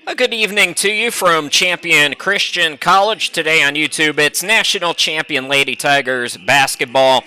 A good evening to you from Champion Christian College. Today on YouTube, it's National Champion Lady Tigers basketball.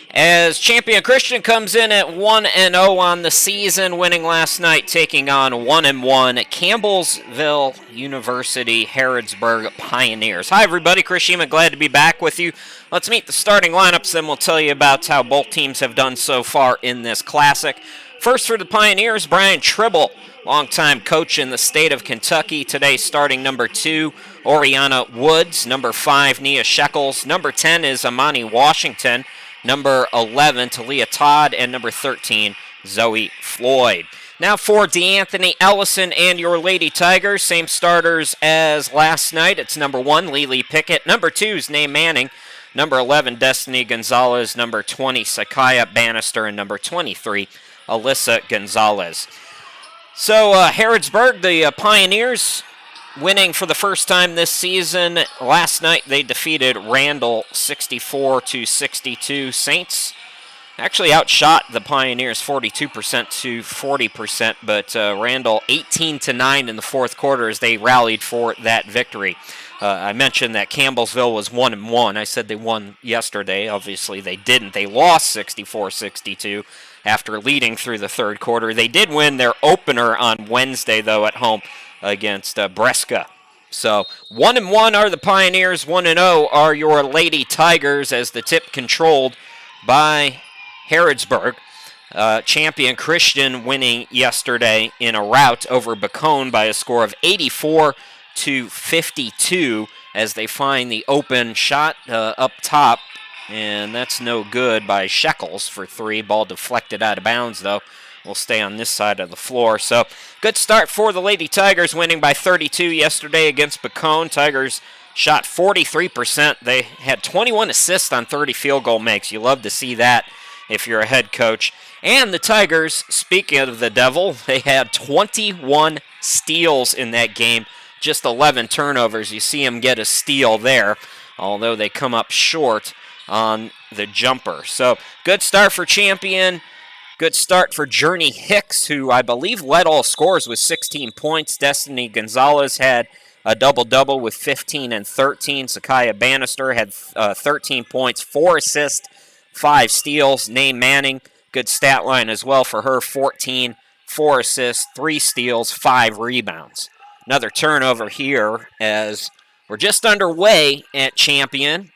As Champion Christian comes in at 1-0 on the season, winning last night, taking on 1-1 Campbellsville University Harrodsburg Pioneers. Hi everybody, Chris Sheeman, glad to be back with you. Let's meet the starting lineups, then we'll tell you about how both teams have done so far in this classic. First for the Pioneers, Brian Tribble, longtime coach in the state of Kentucky. Today starting number 2, Oriana Woods. Number 5, Nia Shekels. Number 10 is Amani Washington. Number 11, Talia Todd. And number 13, Zoe Floyd. Now for DeAnthony Ellison and your Lady Tigers. Same starters as last night. It's number 1, Lily Pickett. Number 2 is Nay Manning. Number 11, Destiny Gonzalez. Number 20, Sakaya Bannister. And number 23, Alyssa Gonzalez. So Harrodsburg, the Pioneers, winning for the first time this season. Last night they defeated Randall 64-62. Saints actually outshot the Pioneers 42% to 40%, but Randall 18-9 in the fourth quarter as they rallied for that victory. I mentioned that Campbellsville was 1-1. I said they won yesterday. Obviously they didn't. They lost 64-62. After leading through the third quarter. They did win their opener on Wednesday, though, at home against Brescia. So 1-1 are the Pioneers, 1-0 are your Lady Tigers, as the tip controlled by Harrodsburg. Champion Christian winning yesterday in a rout over Bacone by a score of 84-52 as they find the open shot up top. And that's no good by Shekels for 3. Ball deflected out of bounds, though. We'll stay on this side of the floor. So, good start for the Lady Tigers, winning by 32 yesterday against Bacone. Tigers shot 43%. They had 21 assists on 30 field goal makes. You love to see that if you're a head coach. And the Tigers, speaking of the Devil, they had 21 steals in that game. Just 11 turnovers. You see them get a steal there, although they come up short on the jumper. So, good start for Champion. Good start for Journey Hicks, who I believe led all scores with 16 points. Destiny Gonzalez had a double-double with 15 and 13. Sakaya Bannister had 13 points, 4 assists, 5 steals. Nay Manning, good stat line as well for her, 14, 4 assists, 3 steals, 5 rebounds. Another turnover here as we're just underway at Champion.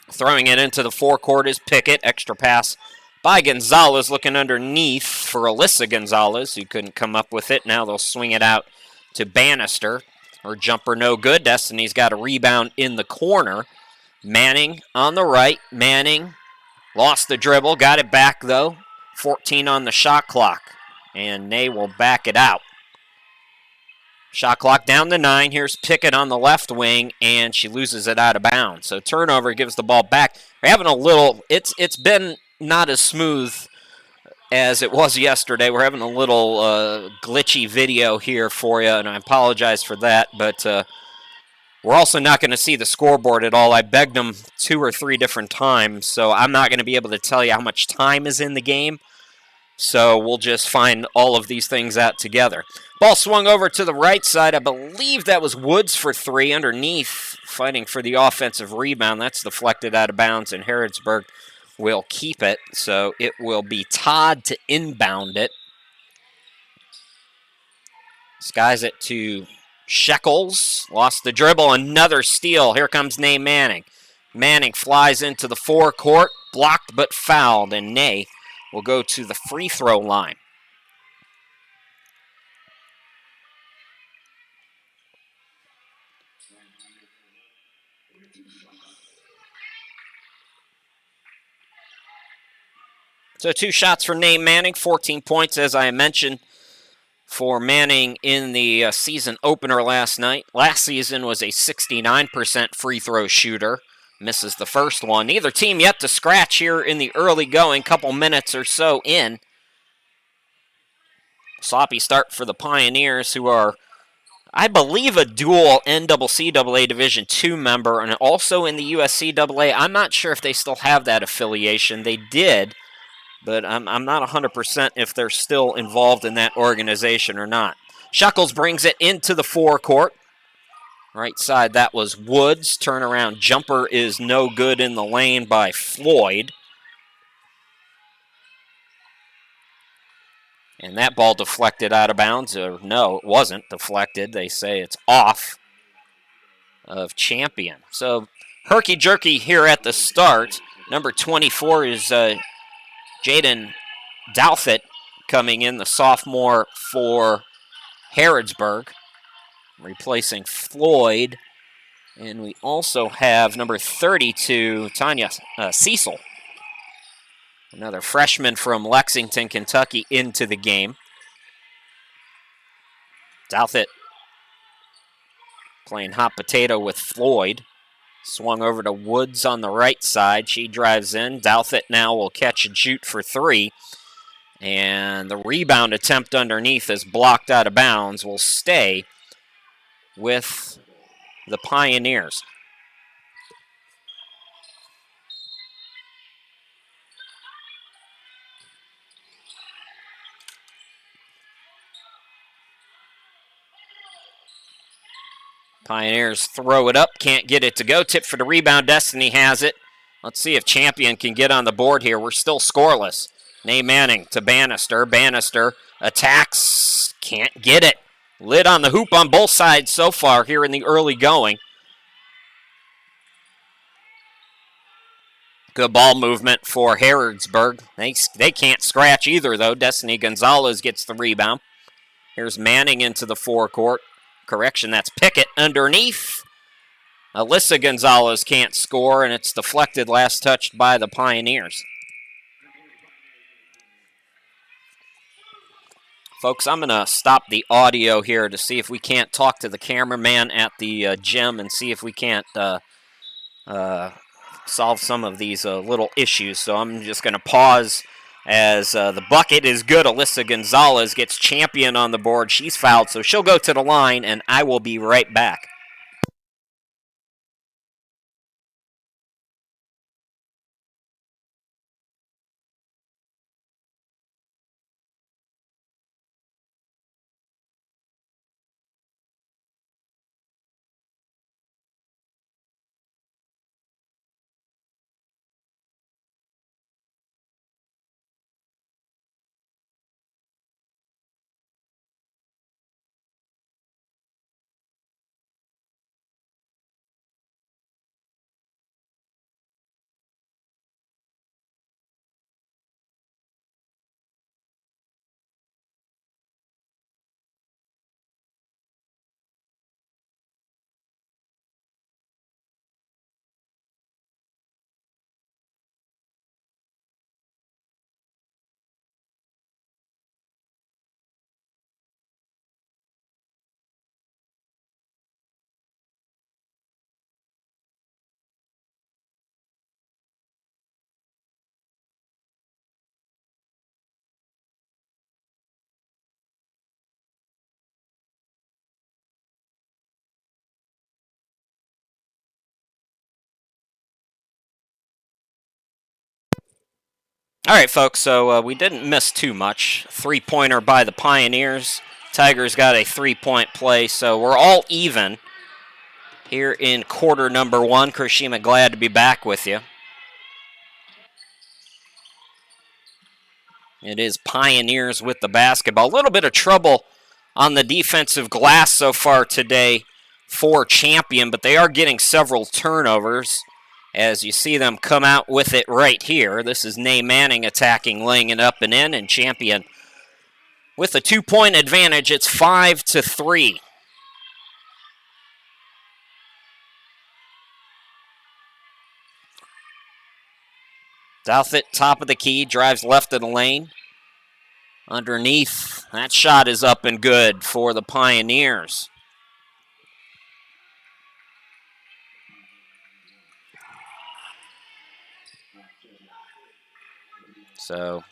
Throwing it into the forecourt is Pickett. Extra pass by Gonzalez, looking underneath for Alyssa Gonzalez, who couldn't come up with it. Now they'll swing it out to Bannister. Her jumper no good. Destiny's got a rebound in the corner. Manning on the right. Manning lost the dribble. Got it back, though. 14 on the shot clock. And Nay will back it out. Shot clock down to 9. Here's Pickett on the left wing, and she loses it out of bounds. So turnover, gives the ball back. We're having a little, it's been not as smooth as it was yesterday. We're having a little glitchy video here for you, and I apologize for that. But we're also not going to see the scoreboard at all. I begged them 2 or 3 different times, so I'm not going to be able to tell you how much time is in the game. So we'll just find all of these things out together. Ball swung over to the right side. I believe that was Woods for 3 underneath, fighting for the offensive rebound. That's deflected out of bounds, and Harrodsburg will keep it. So it will be Todd to inbound it. Skies it to Shekels. Lost the dribble. Another steal. Here comes Nay Manning. Manning flies into the forecourt. Blocked but fouled, and Nay will go to the free throw line. So 2 shots for Nay Manning, 14 points, as I mentioned, for Manning in the season opener last night. Last season was a 69% free throw shooter. Misses the first one. Neither team yet to scratch here in the early going, couple minutes or so in. Sloppy start for the Pioneers, who are, I believe, a dual NCCAA Division II member and also in the USCAA. I'm not sure if they still have that affiliation. They did, but I'm not 100% if they're still involved in that organization or not. Shekels brings it into the forecourt. Right side, that was Woods. Turnaround jumper is no good in the lane by Floyd. And that ball deflected out of bounds. Or no, it wasn't deflected. They say it's off of Champion. So herky-jerky here at the start. Number 24 is Jaden Douthit coming in, the sophomore for Harrodsburg, replacing Floyd. And we also have number 32, Tanya Cecil, another freshman from Lexington, Kentucky, into the game. Douthit playing hot potato with Floyd. Swung over to Woods on the right side. She drives in. Douthit now will catch and shoot for three. And the rebound attempt underneath is blocked out of bounds. Will stay with the Pioneers. Pioneers throw it up, can't get it to go. Tip for the rebound, Destiny has it. Let's see if Champion can get on the board here. We're still scoreless. Nay Manning to Bannister. Bannister attacks, can't get it. Lid on the hoop on both sides so far here in the early going. Good ball movement for Harrodsburg. They can't scratch either, though. Destiny Gonzalez gets the rebound. Here's Manning into the forecourt. Correction, that's Pickett underneath. Alyssa Gonzalez can't score, and it's deflected, last touched by the Pioneers. Folks, I'm going to stop the audio here to see if we can't talk to the cameraman at the gym and see if we can't solve some of these little issues. So I'm just going to pause as the bucket is good. Alyssa Gonzalez gets Champion on the board. She's fouled, so she'll go to the line, and I will be right back. All right, folks, so we didn't miss too much. Three-pointer by the Pioneers. Tigers got a three-point play, so we're all even here in quarter number one. Kirshima, glad to be back with you. It is Pioneers with the basketball. A little bit of trouble on the defensive glass so far today for Champion, but they are getting several turnovers as you see them come out with it right here. This is Nay Manning attacking, laying it up and in, and Champion with a 2-point advantage. It's 5-3. Douthit, top of the key, drives left of the lane. Underneath, that shot is up and good for the Pioneers. So,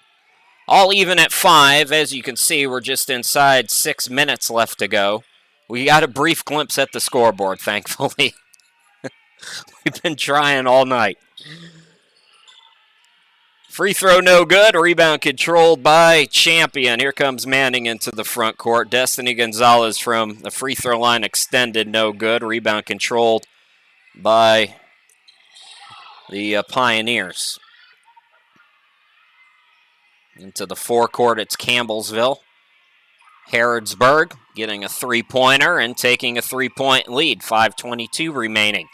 all even at 5. As you can see, we're just inside 6 minutes left to go. We got a brief glimpse at the scoreboard, thankfully. We've been trying all night. Free throw no good. Rebound controlled by Champion. Here comes Manning into the front court. Destiny Gonzalez from the free throw line extended, no good. Rebound controlled by the Pioneers. Into the forecourt, it's Campbellsville. Harrodsburg getting a three-pointer and taking a three-point lead. 5:22 remaining.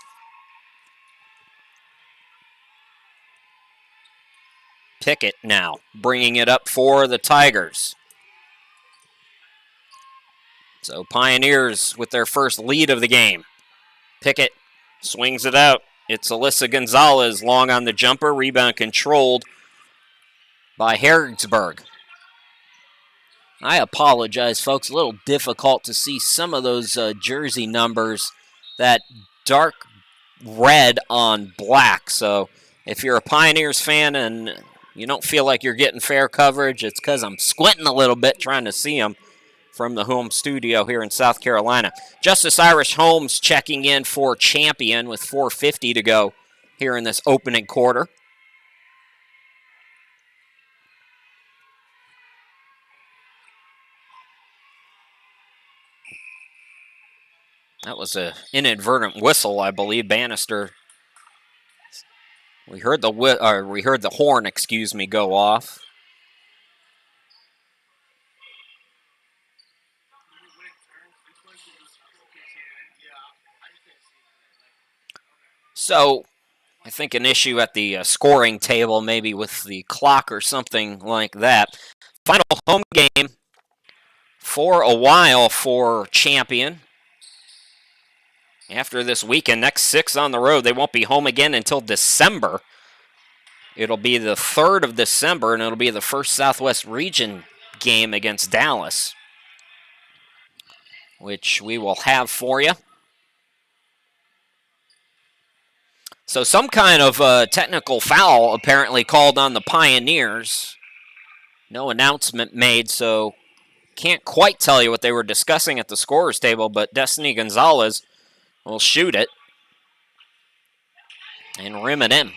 Pickett now bringing it up for the Tigers. So Pioneers with their first lead of the game. Pickett swings it out. It's Alyssa Gonzalez long on the jumper. Rebound controlled by Harrodsburg. I apologize, folks. A little difficult to see some of those jersey numbers, that dark red on black. So if you're a Pioneers fan and you don't feel like you're getting fair coverage, it's because I'm squinting a little bit trying to see them from the home studio here in South Carolina. Justice Irish Holmes checking in for Champion with 4:50 to go here in this opening quarter. That was an inadvertent whistle, I believe. Bannister. We heard the horn, go off. So, I think an issue at the scoring table, maybe with the clock or something like that. Final home game for a while for Champion. After this weekend, next 6 on the road, they won't be home again until December. It'll be the 3rd of December, and it'll be the first Southwest Region game against Dallas, which we will have for you. So some kind of technical foul apparently called on the Pioneers. No announcement made, so can't quite tell you what they were discussing at the scorer's table, but Destiny Gonzalez will shoot it and rim it in.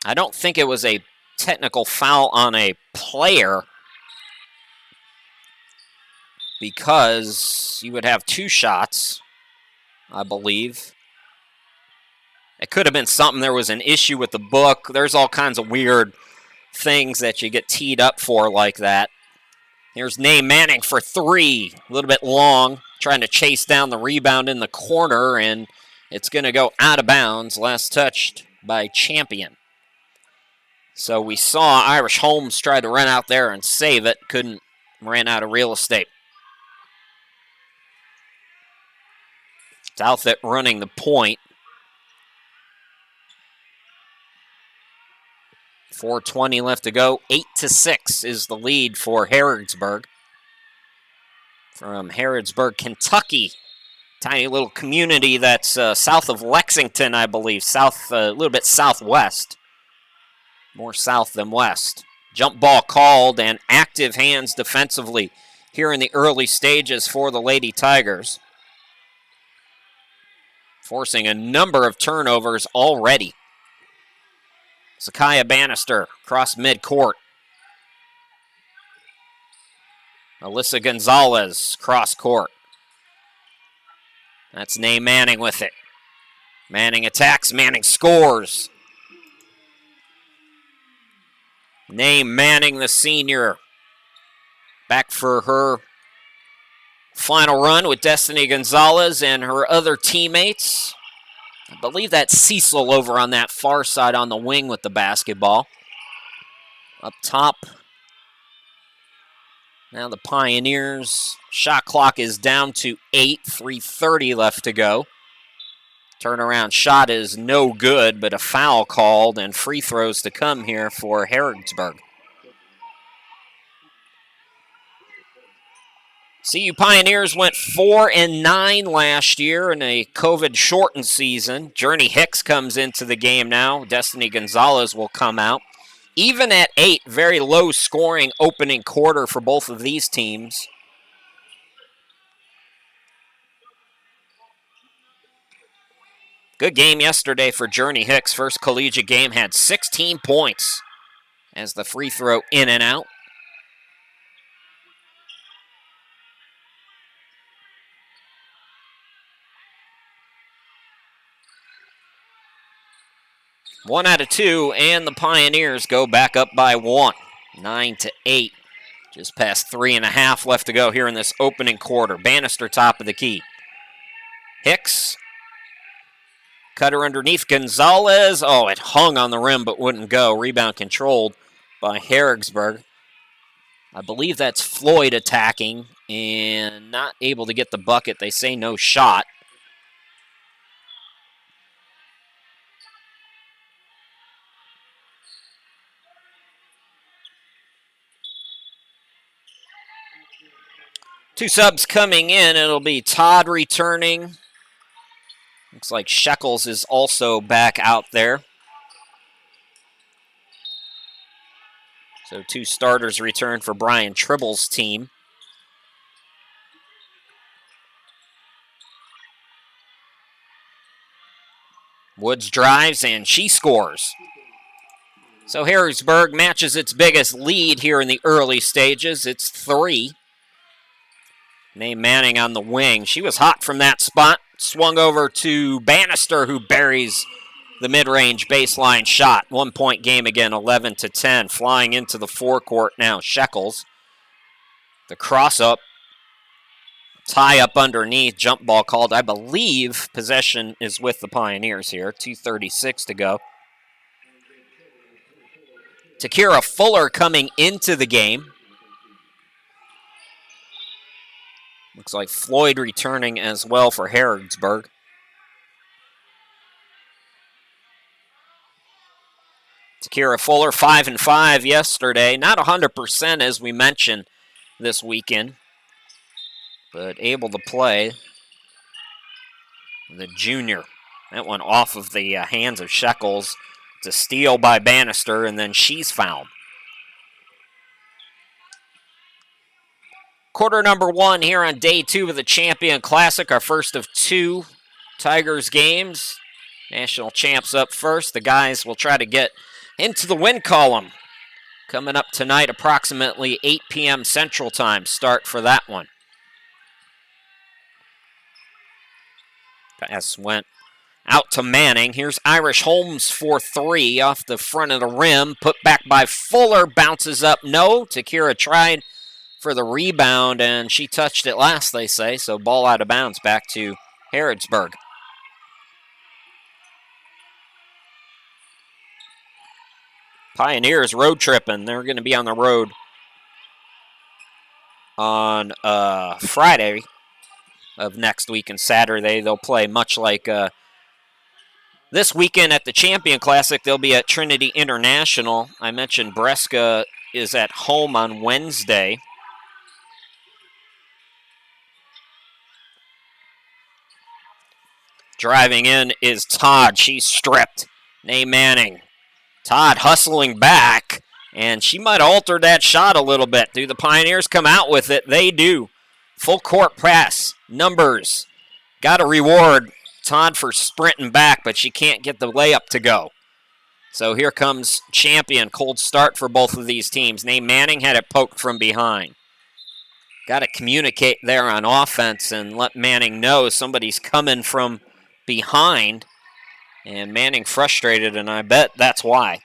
I don't think it was a technical foul on a player, because you would have 2 shots, I believe. It could have been something. There was an issue with the book. There's all kinds of weird things that you get teed up for like that. Here's Nay Manning for 3. A little bit long, trying to chase down the rebound in the corner, and it's going to go out of bounds. Last touched by Champion. So we saw Irish Holmes try to run out there and save it. Couldn't, ran out of real estate. Southwick running the point. 4:20 left to go. 8-6 is the lead for Harrodsburg. From Harrodsburg, Kentucky. Tiny little community that's south of Lexington, I believe. South, a little bit southwest. More south than west. Jump ball called, and active hands defensively here in the early stages for the Lady Tigers. Forcing a number of turnovers already. Zakiah Bannister across midcourt. Alyssa Gonzalez cross court. That's Nay Manning with it. Manning attacks, Manning scores. Nay Manning, the senior, back for her final run with Destiny Gonzalez and her other teammates. I believe that's Cecil over on that far side on the wing with the basketball. Up top. Now the Pioneers. Shot clock is down to 8. 3:30 left to go. Turnaround shot is no good, but a foul called and free throws to come here for Harrodsburg. CU Pioneers went 4-9 last year in a COVID-shortened season. Journey Hicks comes into the game now. Destiny Gonzalez will come out. Even at 8, very low scoring opening quarter for both of these teams. Good game yesterday for Journey Hicks. First collegiate game, had 16 points as the free throw in and out. One out of two, and the Pioneers go back up by one, 9-8. Just past 3.5 left to go here in this opening quarter. Bannister top of the key. Hicks. Cutter underneath Gonzalez. Oh, it hung on the rim but wouldn't go. Rebound controlled by Harrodsburg. I believe that's Floyd attacking and not able to get the bucket. They say no shot. Two subs coming in. It'll be Todd returning. Looks like Shekels is also back out there. So two starters return for Brian Tribble's team. Woods drives and she scores. So Harrisburg matches its biggest lead here in the early stages. It's 3. Name Manning on the wing. She was hot from that spot. Swung over to Bannister, who buries the mid-range baseline shot. 1 point game again, 11-10. Flying into the forecourt now, Shekels. The cross-up. Tie up underneath. Jump ball called. I believe possession is with the Pioneers here. 2:36 to go. Takira Fuller coming into the game. Looks like Floyd returning as well for Harrodsburg. Takira Fuller, 5-5 yesterday. Not 100% as we mentioned this weekend, but able to play. The junior. That one off of the hands of Shekels. It's a steal by Bannister, and then she's fouled. Quarter number 1 here on day 2 of the Champion Classic, our first of 2 Tigers games. National champs up first. The guys will try to get into the win column. Coming up tonight, approximately 8 p.m. Central Time. Start for that one. Pass went out to Manning. Here's Irish Holmes for 3 off the front of the rim. Put back by Fuller. Bounces up. No. Takira tried for the rebound, and she touched it last, they say. So ball out of bounds back to Harrodsburg. Pioneers road tripping. They're going to be on the road on Friday of next week, and Saturday they'll play much like this weekend at the Champion Classic. They'll be at Trinity International. I mentioned Bresca is at home on Wednesday. Driving in is Todd. She's stripped. Nay Manning. Todd hustling back, and she might have altered that shot a little bit. Do the Pioneers come out with it? They do. Full court press. Numbers. Got to reward Todd for sprinting back, but she can't get the layup to go. So here comes Champion. Cold start for both of these teams. Nay Manning had it poked from behind. Got to communicate there on offense and let Manning know somebody's coming from behind. And Manning frustrated, and I bet that's why.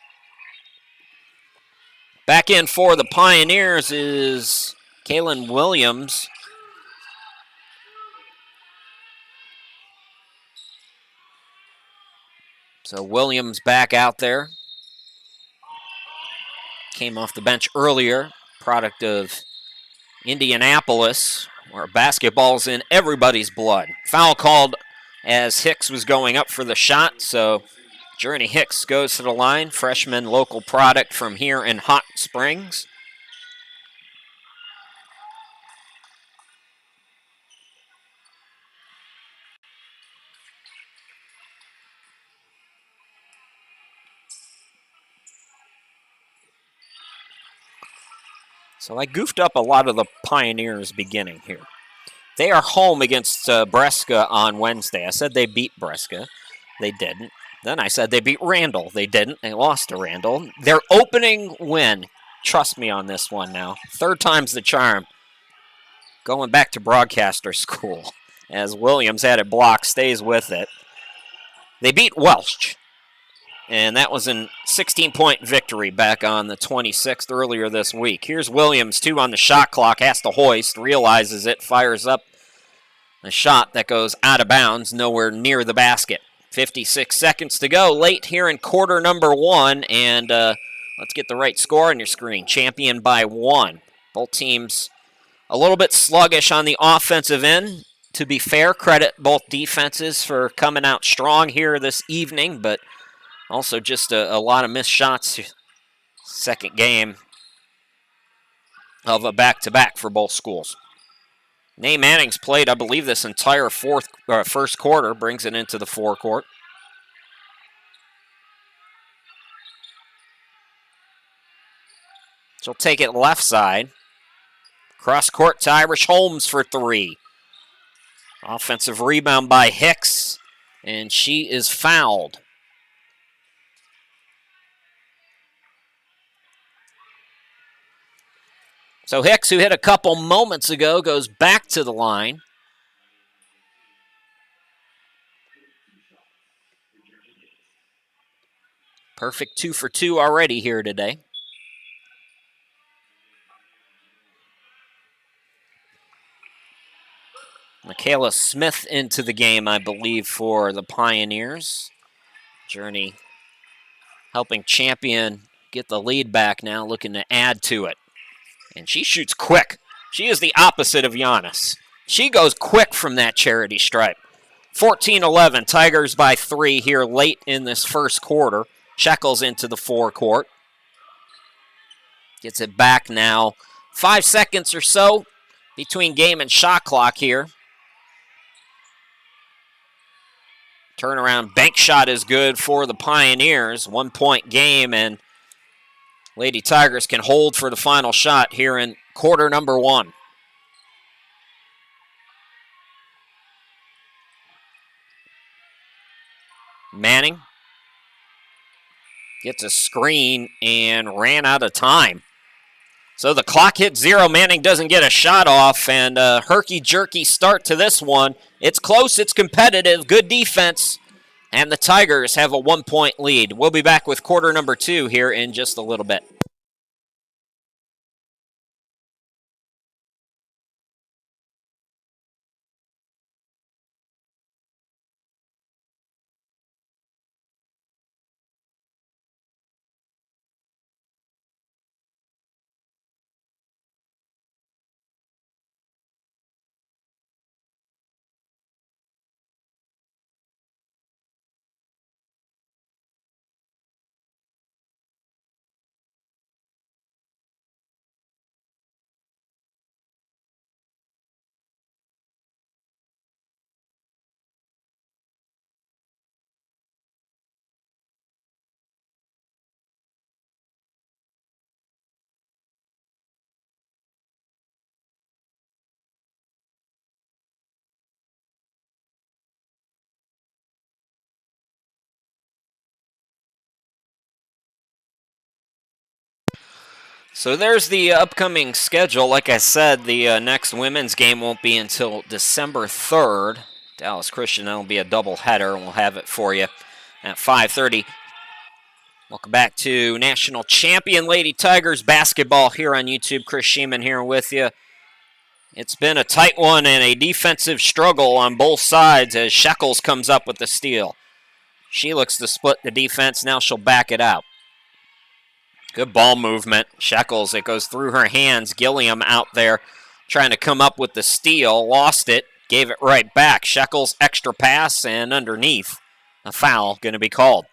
Back in for the Pioneers is Kaylin Williams. So Williams back out there. Came off the bench earlier, product of Indianapolis, where basketball's in everybody's blood. Foul called as Hicks was going up for the shot, so Journey Hicks goes to the line. Freshman local product from here in Hot Springs. So I goofed up a lot of the Pioneers beginning here. They are home against Bresca on Wednesday. I said they beat Bresca. They didn't. Then I said they beat Randall. They didn't. They lost to Randall. Their opening win. Trust me on this one now. Third time's the charm. Going back to broadcaster school. As Williams had it blocked, stays with it. They beat Welch. And that was a 16-point victory back on the 26th earlier this week. Here's Williams, 2 on the shot clock, has to hoist, realizes it, fires up a shot that goes out of bounds, nowhere near the basket. 56 seconds to go, late here in quarter number 1, and let's get the right score on your screen. Champion by 1. Both teams a little bit sluggish on the offensive end. To be fair, credit both defenses for coming out strong here this evening, but also just a lot of missed shots. Second game of a back-to-back for both schools. Nay Manning's played, I believe, this entire first quarter, brings it into the forecourt. She'll take it left side. Cross court to Irish Holmes for 3. Offensive rebound by Hicks, and she is fouled. So Hicks, who hit a couple moments ago, goes back to the line. Perfect 2 for 2 already here today. Michaela Smith into the game, I believe, for the Pioneers. Journey helping Champion get the lead back now, looking to add to it. And she shoots quick. She is the opposite of Giannis. She goes quick from that charity stripe. 14-11, Tigers by 3 here late in this first quarter. Shekels into the forecourt. Gets it back now. 5 seconds or so between game and shot clock here. Turnaround bank shot is good for the Pioneers. 1-point game, and Lady Tigers can hold for the final shot here in quarter number 1. Manning gets a screen and ran out of time. So the clock hits 0. Manning doesn't get a shot off, and a herky-jerky start to this one. It's close, it's competitive, good defense, and the Tigers have a 1-point lead. We'll be back with quarter number 2 here in just a little bit. So there's the upcoming schedule. Like I said, the next women's game won't be until December 3rd. Dallas Christian, that'll be a doubleheader, and we'll have it for you at 5:30. Welcome back to National Champion Lady Tigers basketball here on YouTube. Chris Sheeman here with you. It's been a tight one and a defensive struggle on both sides as Shekels comes up with the steal. She looks to split the defense. Now she'll back it out. Good ball movement. Shekels, it goes through her hands. Gilliam out there trying to come up with the steal. Lost it. Gave it right back. Shekels extra pass and underneath. A foul going to be called.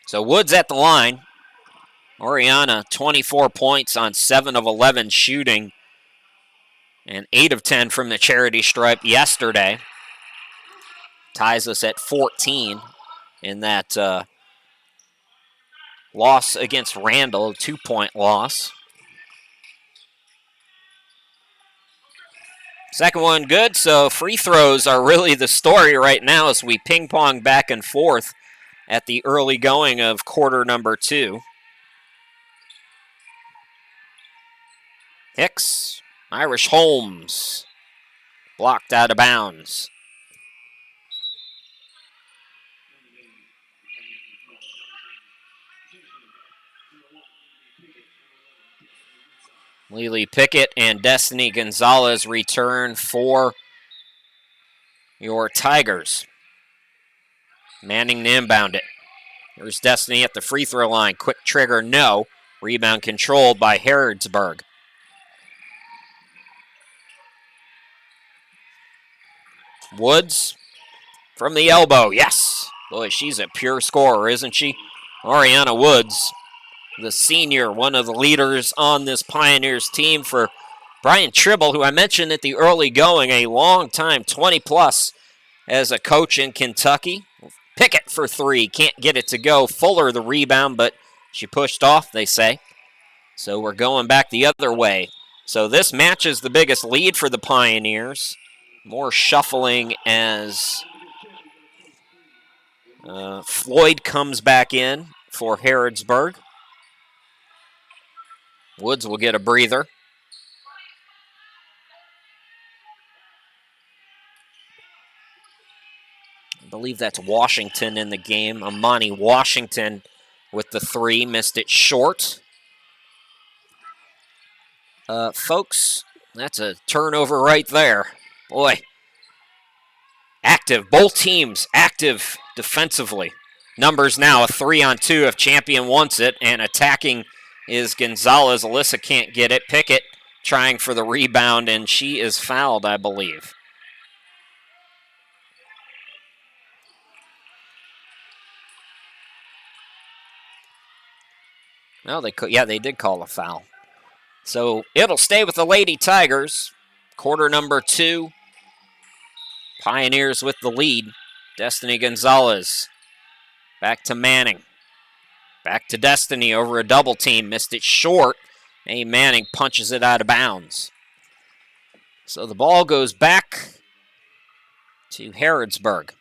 So Woods at the line. Oriana, 24 points on 7 of 11 shooting. And 8 of 10 from the charity stripe yesterday. Ties us at 14 in that loss against Randall, a 2-point loss. Second one good, so free throws are really the story right now as we ping pong back and forth at the early going of quarter number 2. Hicks, Irish Holmes, blocked out of bounds. Lily Pickett and Destiny Gonzalez return for your Tigers. Manning to inbound it. Here's Destiny at the free throw line. Quick trigger, no. Rebound controlled by Harrodsburg. Woods from the elbow, yes. Boy, she's a pure scorer, isn't she? Oriana Woods, the senior, one of the leaders on this Pioneers team for Brian Tribble, who I mentioned at the early going, a long time, 20-plus as a coach in Kentucky. Pickett for 3, can't get it to go. Fuller the rebound, but she pushed off, they say. So we're going back the other way. So this matches the biggest lead for the Pioneers. More shuffling as Floyd comes back in for Harrodsburg. Woods will get a breather. I believe that's Washington in the game. Amani Washington with the 3, missed it short. Folks, that's a turnover right there. Boy, active, both teams active defensively. Numbers now a 3-on-2 if Champion wants it, and attacking is Gonzalez. Alyssa can't get it. Pickett trying for the rebound, and she is fouled, I believe. No, they did call a foul. So it'll stay with the Lady Tigers. Quarter number 2. Pioneers with the lead. Destiny Gonzalez. Back to Manning. Back to Destiny over a double team. Missed it short. Manning punches it out of bounds. So the ball goes back to Harrodsburg.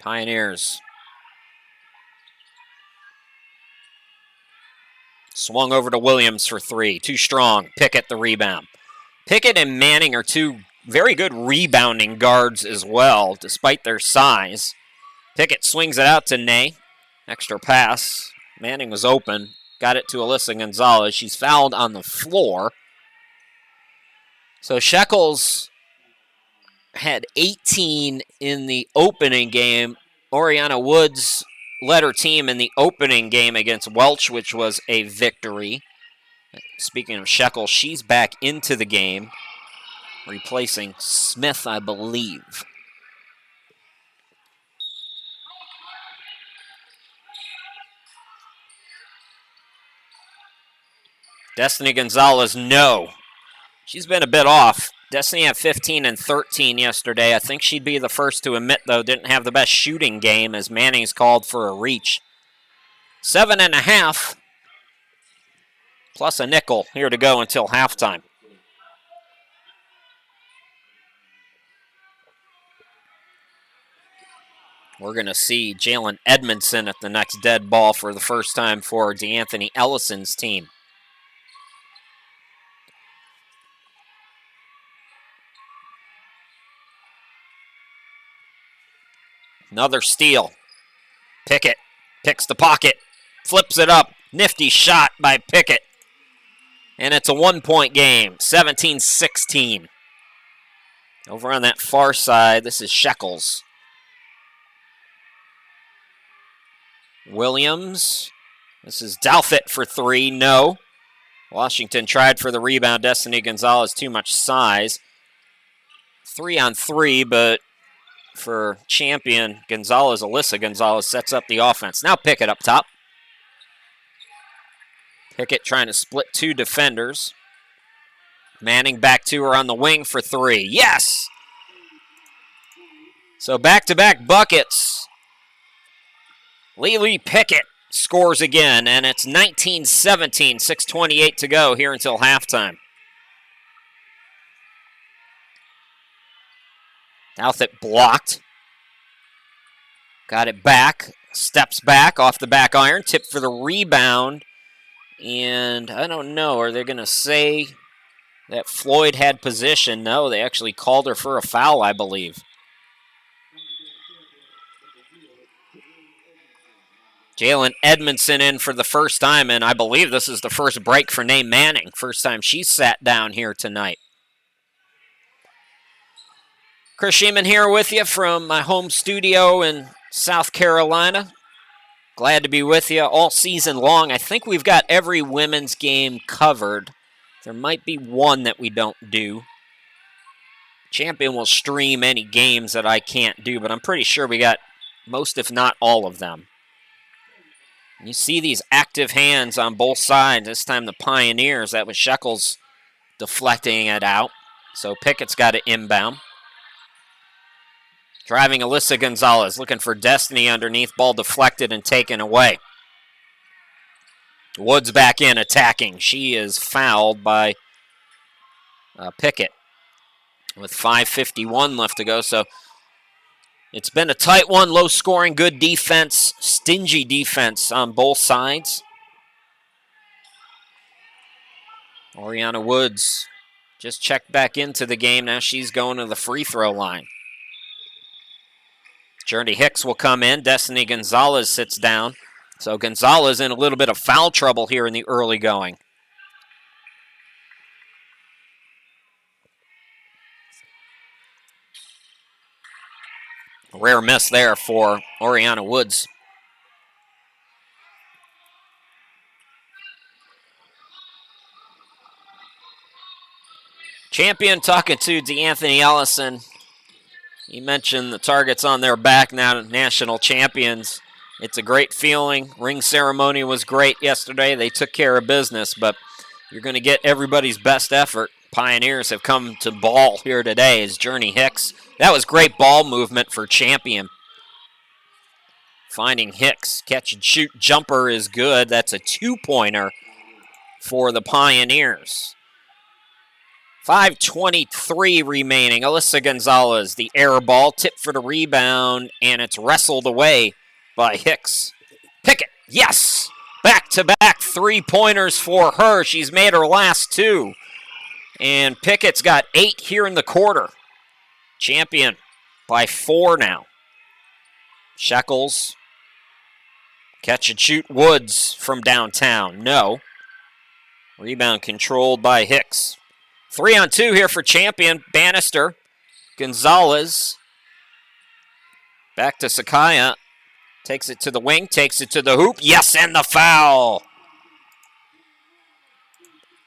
Pioneers. Swung over to Williams for 3. Too strong. Pickett the rebound. Pickett and Manning are 2 very good rebounding guards as well, despite their size. Pickett swings it out to Ney. Extra pass. Manning was open. Got it to Alyssa Gonzalez. She's fouled on the floor. So Shekels had 18 in the opening game. Oriana Woods led her team in the opening game against Welch, which was a victory. Speaking of Shekels, she's back into the game, replacing Smith, I believe. Destiny Gonzalez, no. She's been a bit off. Destiny had 15 and 13 yesterday. I think she'd be the first to admit, though, didn't have the best shooting game as Manning's called for a reach. 7.5 plus a nickel here to go until halftime. We're going to see Jalen Edmondson at the next dead ball for the first time for DeAnthony Ellison's team. Another steal. Pickett picks the pocket, flips it up. Nifty shot by Pickett. And it's a 1-point game, 17-16. Over on that far side, this is Shekels. Williams. This is Dalfit for 3. No. Washington tried for the rebound. Destiny Gonzalez, too much size. 3-on-3, but for Champion Gonzalez, Alyssa Gonzalez sets up the offense. Now Pickett up top. Pickett trying to split 2 defenders. Manning back to her on the wing for three. Yes! So back-to-back buckets. Lily Pickett scores again, and it's 19-17, 6:28 to go here until halftime. Douthit blocked. Got it back. Steps back off the back iron. Tip for the rebound. And I don't know, are they going to say that Floyd had position? No, they actually called her for a foul, I believe. Jalen Edmondson in for the first time, and I believe this is the first break for Nae Manning. First time she's sat down here tonight. Chris Sheeman here with you from my home studio in South Carolina. Glad to be with you all season long. I think we've got every women's game covered. There might be one that we don't do. Champion will stream any games that I can't do, but I'm pretty sure we got most, if not all of them. You see these active hands on both sides. This time the Pioneers. That was Shekels deflecting it out. So Pickett's got it inbound. Driving Alyssa Gonzalez, looking for Destiny underneath. Ball deflected and taken away. Woods back in attacking. She is fouled by Pickett with 5:51 left to go. So it's been a tight one, low scoring, good defense, stingy defense on both sides. Oriana Woods just checked back into the game. Now she's going to the free throw line. Journey Hicks will come in. Destiny Gonzalez sits down. So Gonzalez in a little bit of foul trouble here in the early going. Rare miss there for Oriana Woods. Champion talking to DeAnthony Ellison. He mentioned the targets on their back now, national champions. It's a great feeling. Ring ceremony was great yesterday. They took care of business, but you're going to get everybody's best effort. Pioneers have come to ball here today as Journey Hicks. That was great ball movement for Champion. Finding Hicks. Catch and shoot jumper is good. That's a two-pointer for the Pioneers. 5:23 remaining. Alyssa Gonzalez, the air ball, tipped for the rebound, and it's wrestled away by Hicks. Pickett, yes! Back-to-back three-pointers for her. She's made her last two. And Pickett's got 8 here in the quarter. Champion by 4 now. Shekels. Catch and shoot Woods from downtown. No. Rebound controlled by Hicks. 3-on-2 here for Champion. Bannister, Gonzalez. Back to Sakaya. Takes it to the wing, takes it to the hoop. Yes, and the foul.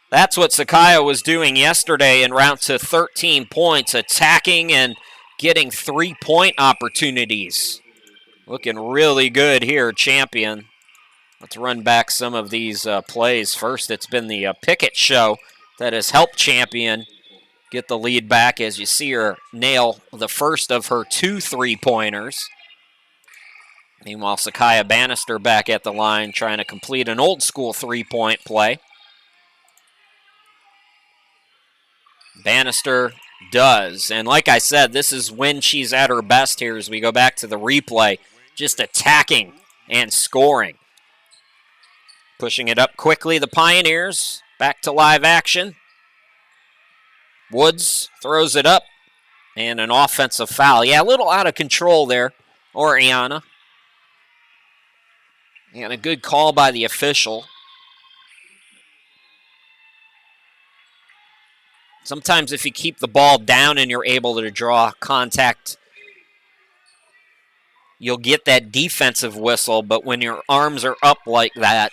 That's what Sakaya was doing yesterday en route to 13 points, attacking and getting three-point opportunities. Looking really good here, Champion. Let's run back some of these plays. First, it's been the Pickett show that has helped Champion get the lead back as you see her nail the first of her 2 three-pointers. Meanwhile, Sakaya Bannister back at the line trying to complete an old-school three-point play. Bannister does. And like I said, this is when she's at her best here as we go back to the replay. Just attacking and scoring. Pushing it up quickly, the Pioneers. Back to live action. Woods throws it up. And an offensive foul. Yeah, a little out of control there, Oriana. And a good call by the official. Sometimes if you keep the ball down and you're able to draw contact, you'll get that defensive whistle, but when your arms are up like that,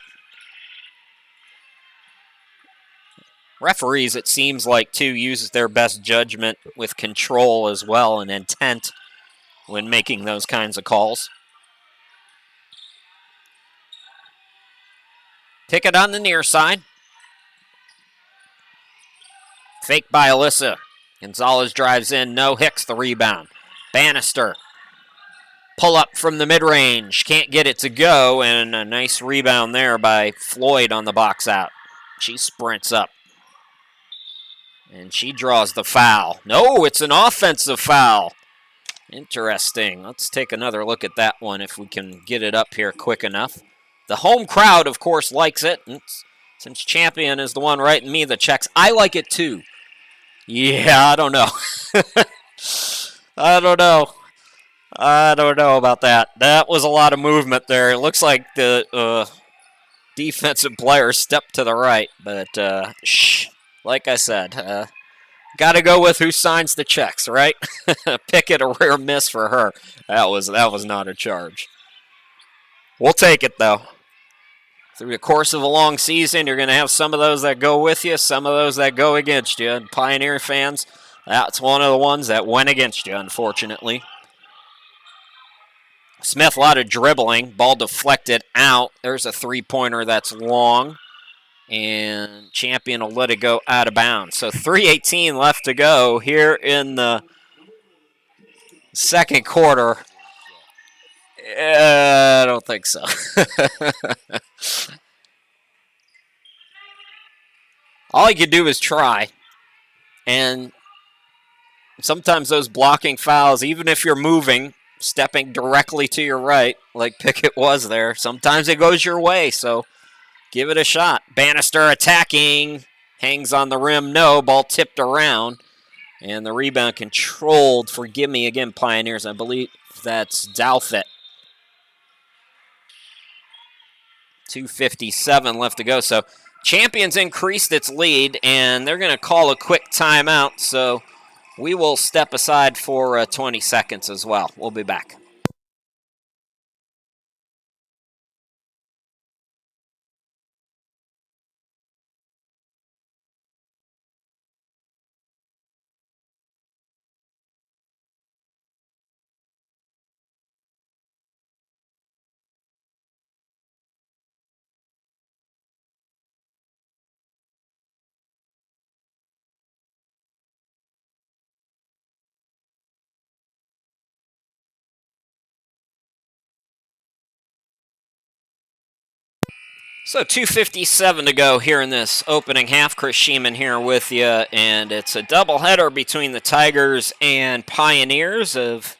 referees, it seems like, too, use their best judgment with control as well and intent when making those kinds of calls. Pickett on the near side. Fake by Alyssa. Gonzalez drives in. No. Hicks the rebound. Bannister. Pull up from the mid-range. Can't get it to go. And a nice rebound there by Floyd on the box out. She sprints up. And she draws the foul. No, it's an offensive foul. Interesting. Let's take another look at that one if we can get it up here quick enough. The home crowd, of course, likes it. Since Champion is the one writing me the checks, I like it too. Yeah, I don't know. I don't know about that. That was a lot of movement there. It looks like the defensive player stepped to the right. But, like I said, got to go with who signs the checks, right? Pickett, a rare miss for her. That was not a charge. We'll take it, though. Through the course of a long season, you're going to have some of those that go with you, some of those that go against you. And Pioneer fans, that's one of the ones that went against you, unfortunately. Smith, a lot of dribbling. Ball deflected out. There's a three-pointer that's long. And Champion will let it go out of bounds. So 3:18 left to go here in the second quarter. I don't think so. All you can do is try. And sometimes those blocking fouls, even if you're moving, stepping directly to your right, like Pickett was there, sometimes it goes your way. So give it a shot. Bannister attacking. Hangs on the rim. No. Ball tipped around. And the rebound controlled. Forgive me again, Pioneers. I believe that's Douthit. 2:57 left to go. So Champions increased its lead, and they're going to call a quick timeout. So we will step aside for 20 seconds as well. We'll be back. So 2:57 to go here in this opening half. Chris Sheeman here with you, and it's a doubleheader between the Tigers and Pioneers of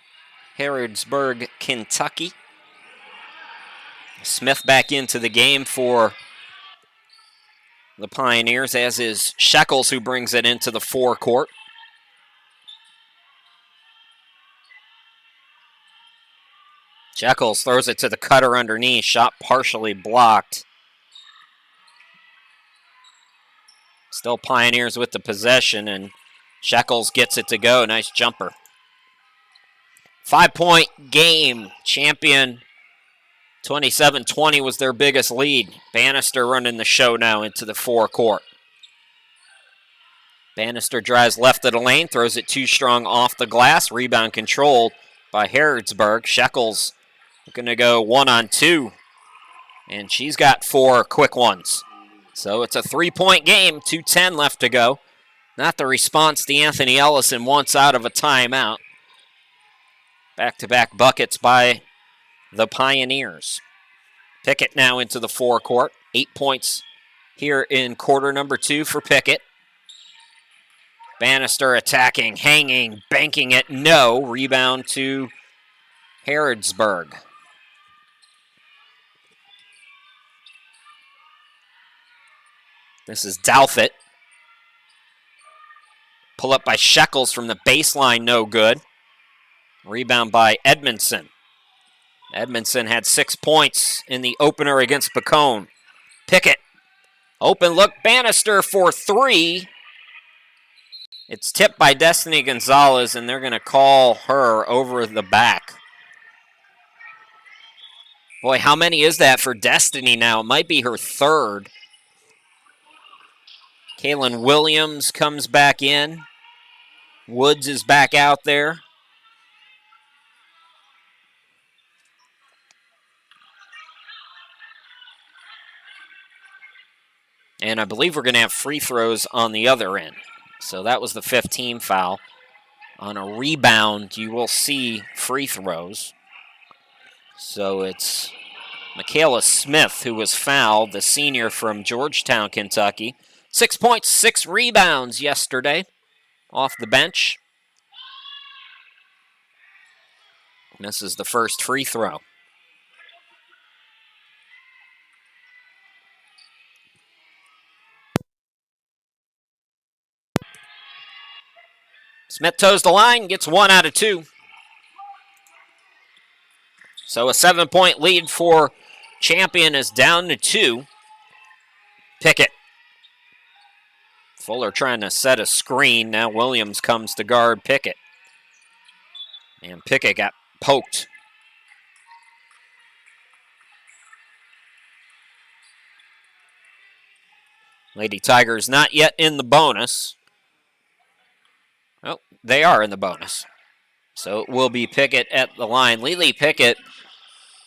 Harrodsburg, Kentucky. Smith back into the game for the Pioneers, as is Shekels, who brings it into the forecourt. Shekels throws it to the cutter underneath. Shot partially blocked. Still Pioneers with the possession, and Shekels gets it to go. Nice jumper. 5-point game. Champion 27-20 was their biggest lead. Bannister running the show now into the forecourt. Bannister drives left of the lane, throws it too strong off the glass. Rebound controlled by Harrodsburg. Shekels going to go 1-on-2, and she's got 4 quick ones. So it's a 3-point game, 2:10 left to go. Not the response DeAnthony Ellison wants out of a timeout. Back-to-back buckets by the Pioneers. Pickett now into the forecourt. 8 points here in quarter number 2 for Pickett. Bannister attacking, hanging, banking it. No. Rebound to Harrodsburg. This is Douthit. Pull up by Shekels from the baseline, no good. Rebound by Edmondson. Edmondson had 6 points in the opener against Bacone. Pickett. Open look, Bannister for 3. It's tipped by Destiny Gonzalez, and they're going to call her over the back. Boy, how many is that for Destiny now? It might be her 3rd. Kaylin Williams comes back in. Woods is back out there. And I believe we're going to have free throws on the other end. So that was the 5th team foul. On a rebound, you will see free throws. So it's Michaela Smith who was fouled, the senior from Georgetown, Kentucky. 6 points, 6 rebounds yesterday off the bench. Misses the first free throw. Smith toes the line, gets 1 out of 2. So a 7-point lead for Champion is down to 2. Pickett. Fuller trying to set a screen. Now Williams comes to guard Pickett. And Pickett got poked. Lady Tigers not yet in the bonus. Oh, they are in the bonus. So it will be Pickett at the line. Lily Pickett,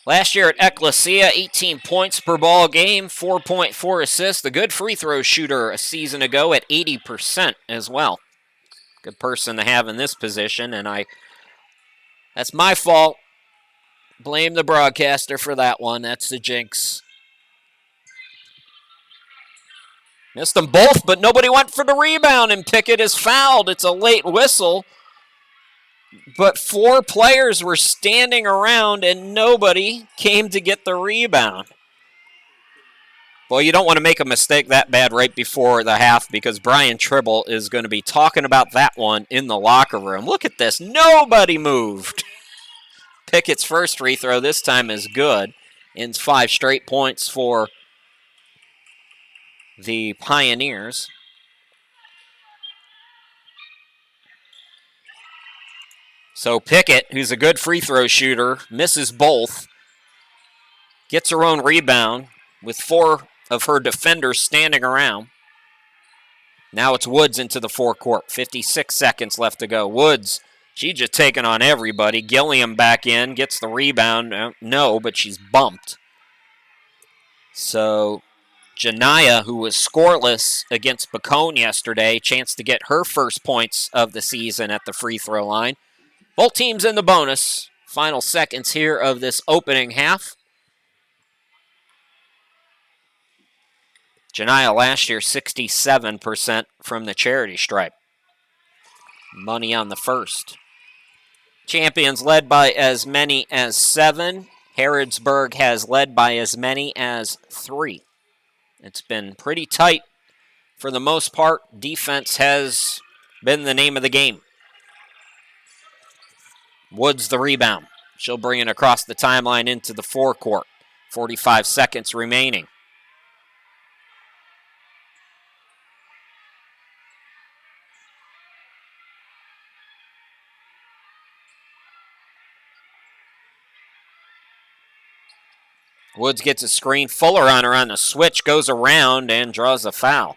last year at Ecclesia, 18 points per ball game, 4.4 assists. A good free throw shooter a season ago at 80% as well. Good person to have in this position, and that's my fault. Blame the broadcaster for that one. That's the jinx. Missed them both, but nobody went for the rebound, and Pickett is fouled. It's a late whistle, but 4 players were standing around, and nobody came to get the rebound. Well, you don't want to make a mistake that bad right before the half because Brian Tribble is going to be talking about that one in the locker room. Look at this. Nobody moved. Pickett's first free throw this time is good. Ends 5 straight points for the Pioneers. So Pickett, who's a good free throw shooter, misses both. Gets her own rebound with 4 of her defenders standing around. Now it's Woods into the forecourt. 56 seconds left to go. Woods, she's just taking on everybody. Gilliam back in, gets the rebound. No, but she's bumped. So Janiyah, who was scoreless against Bacone yesterday, chance to get her first points of the season at the free throw line. Both teams in the bonus. Final seconds here of this opening half. Janiyah last year, 67% from the charity stripe. Money on the first. Champions led by as many as 7. Harrodsburg has led by as many as 3. It's been pretty tight for the most part. Defense has been the name of the game. Woods the rebound. She'll bring it across the timeline into the forecourt. 45 seconds remaining. Woods gets a screen. Fuller on her on the switch, goes around and draws a foul.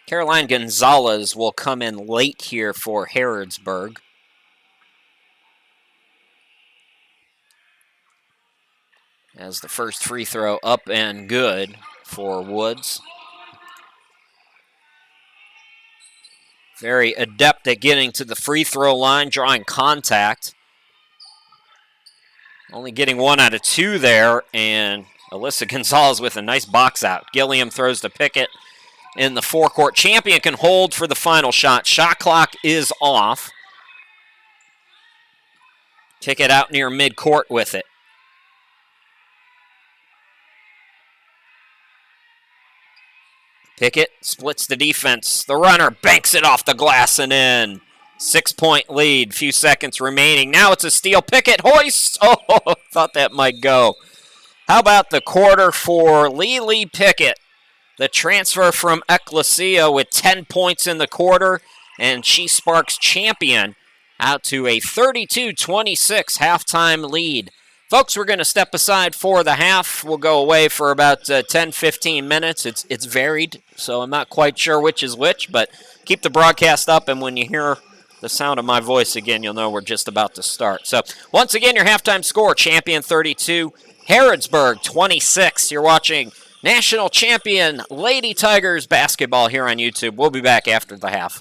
Caroline Gonzalez will come in late here for Harrodsburg. As the first free throw up and good for Woods. Very adept at getting to the free throw line, drawing contact. Only getting 1 out of 2 there, and Alyssa Gonzalez with a nice box out. Gilliam throws to Pickett in the forecourt. Champion can hold for the final shot. Shot clock is off. Pickett out near midcourt with it. Pickett splits the defense. The runner banks it off the glass and in. 6-point lead, few seconds remaining. Now it's a steal. Pickett hoists. Oh, thought that might go. How about the quarter for Lily Pickett? The transfer from Ecclesia with 10 points in the quarter, and she sparks Champion out to a 32-26 halftime lead. Folks, we're going to step aside for the half. We'll go away for about 10, 15 minutes. It's varied, so I'm not quite sure which is which, but keep the broadcast up, and when you hear the sound of my voice again, you'll know we're just about to start. So once again, your halftime score, Champion 32, Harrodsburg 26. You're watching National Champion Lady Tigers basketball here on YouTube. We'll be back after the half.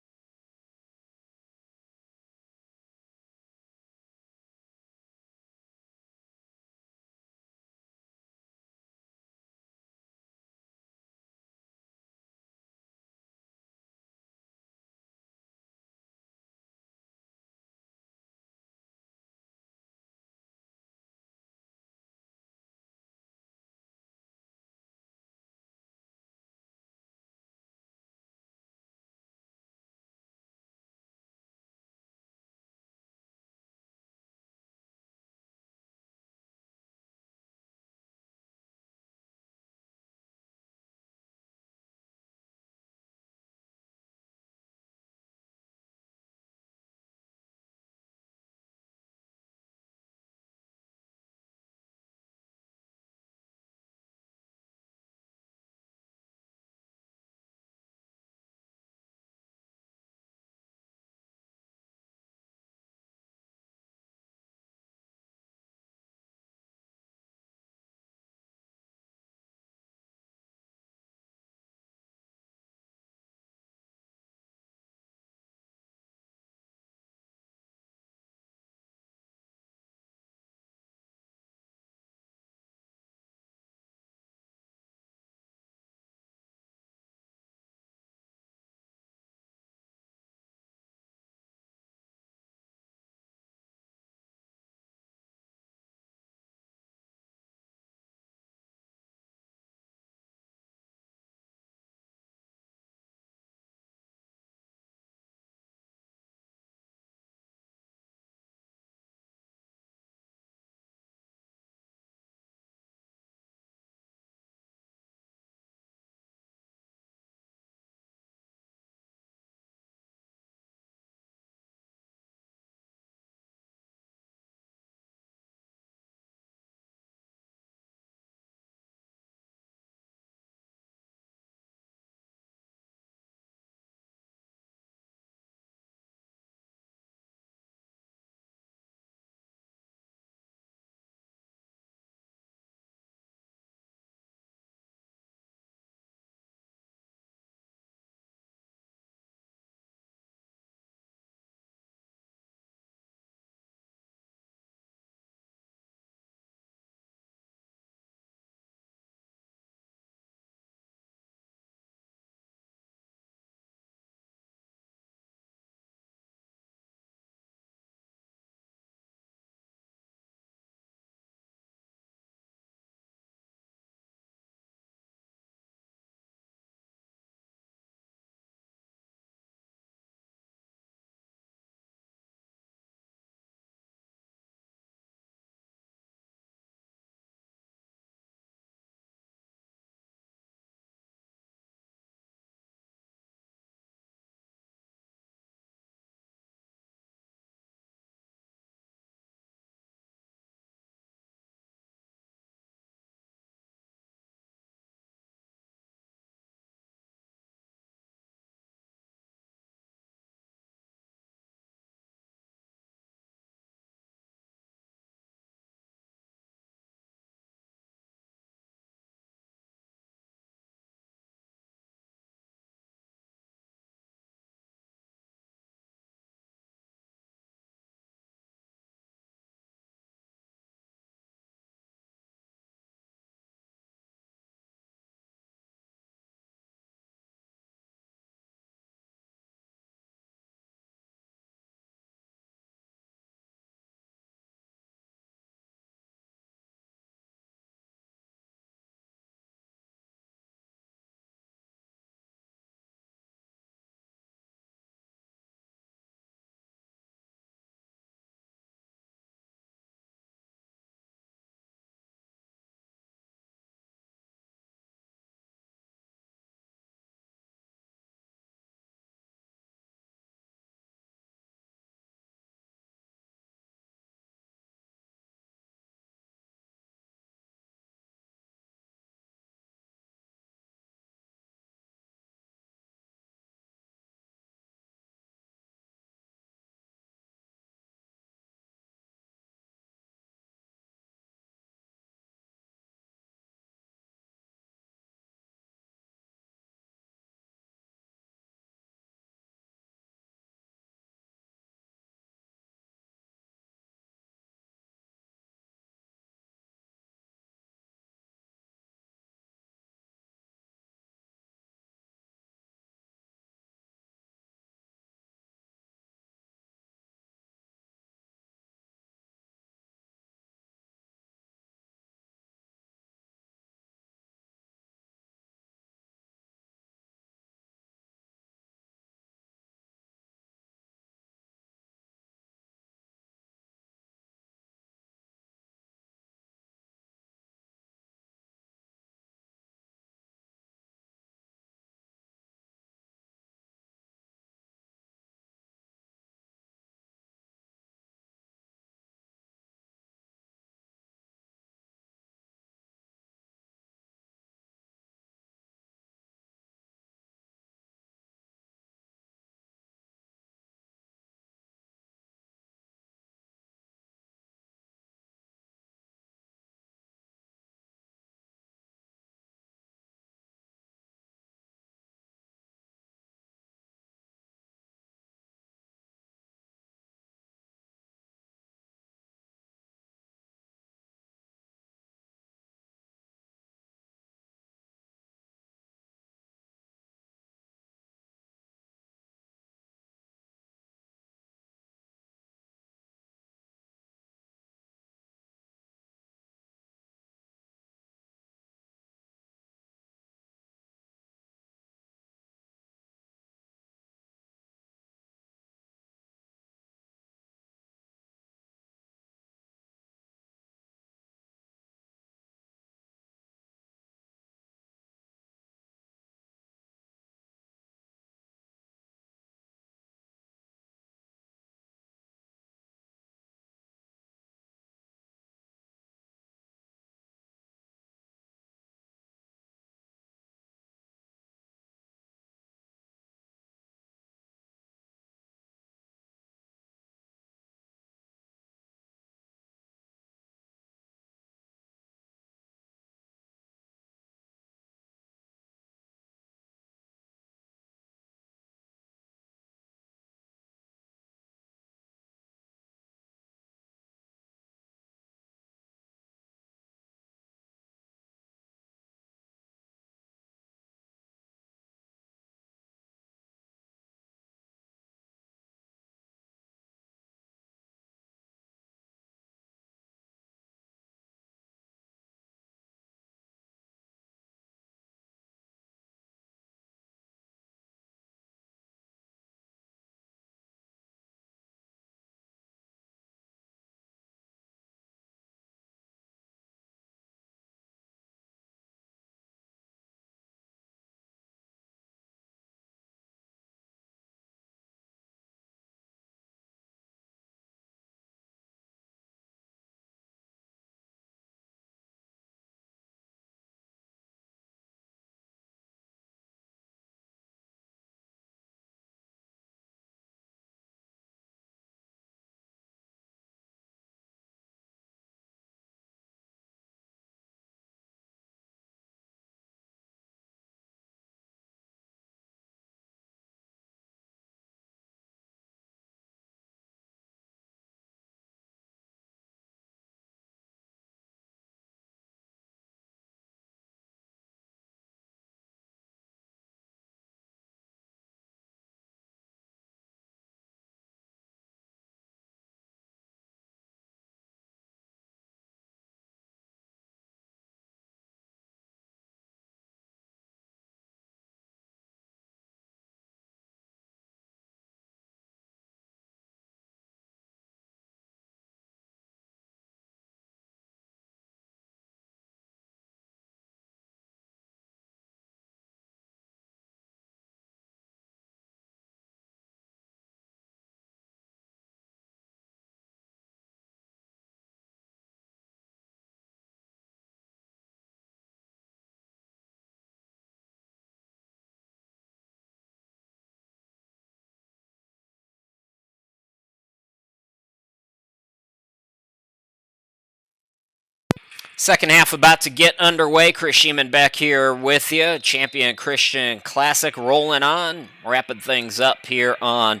Second half about to get underway. Chris Sheeman back here with you. Champion Christian Classic rolling on. Wrapping things up here on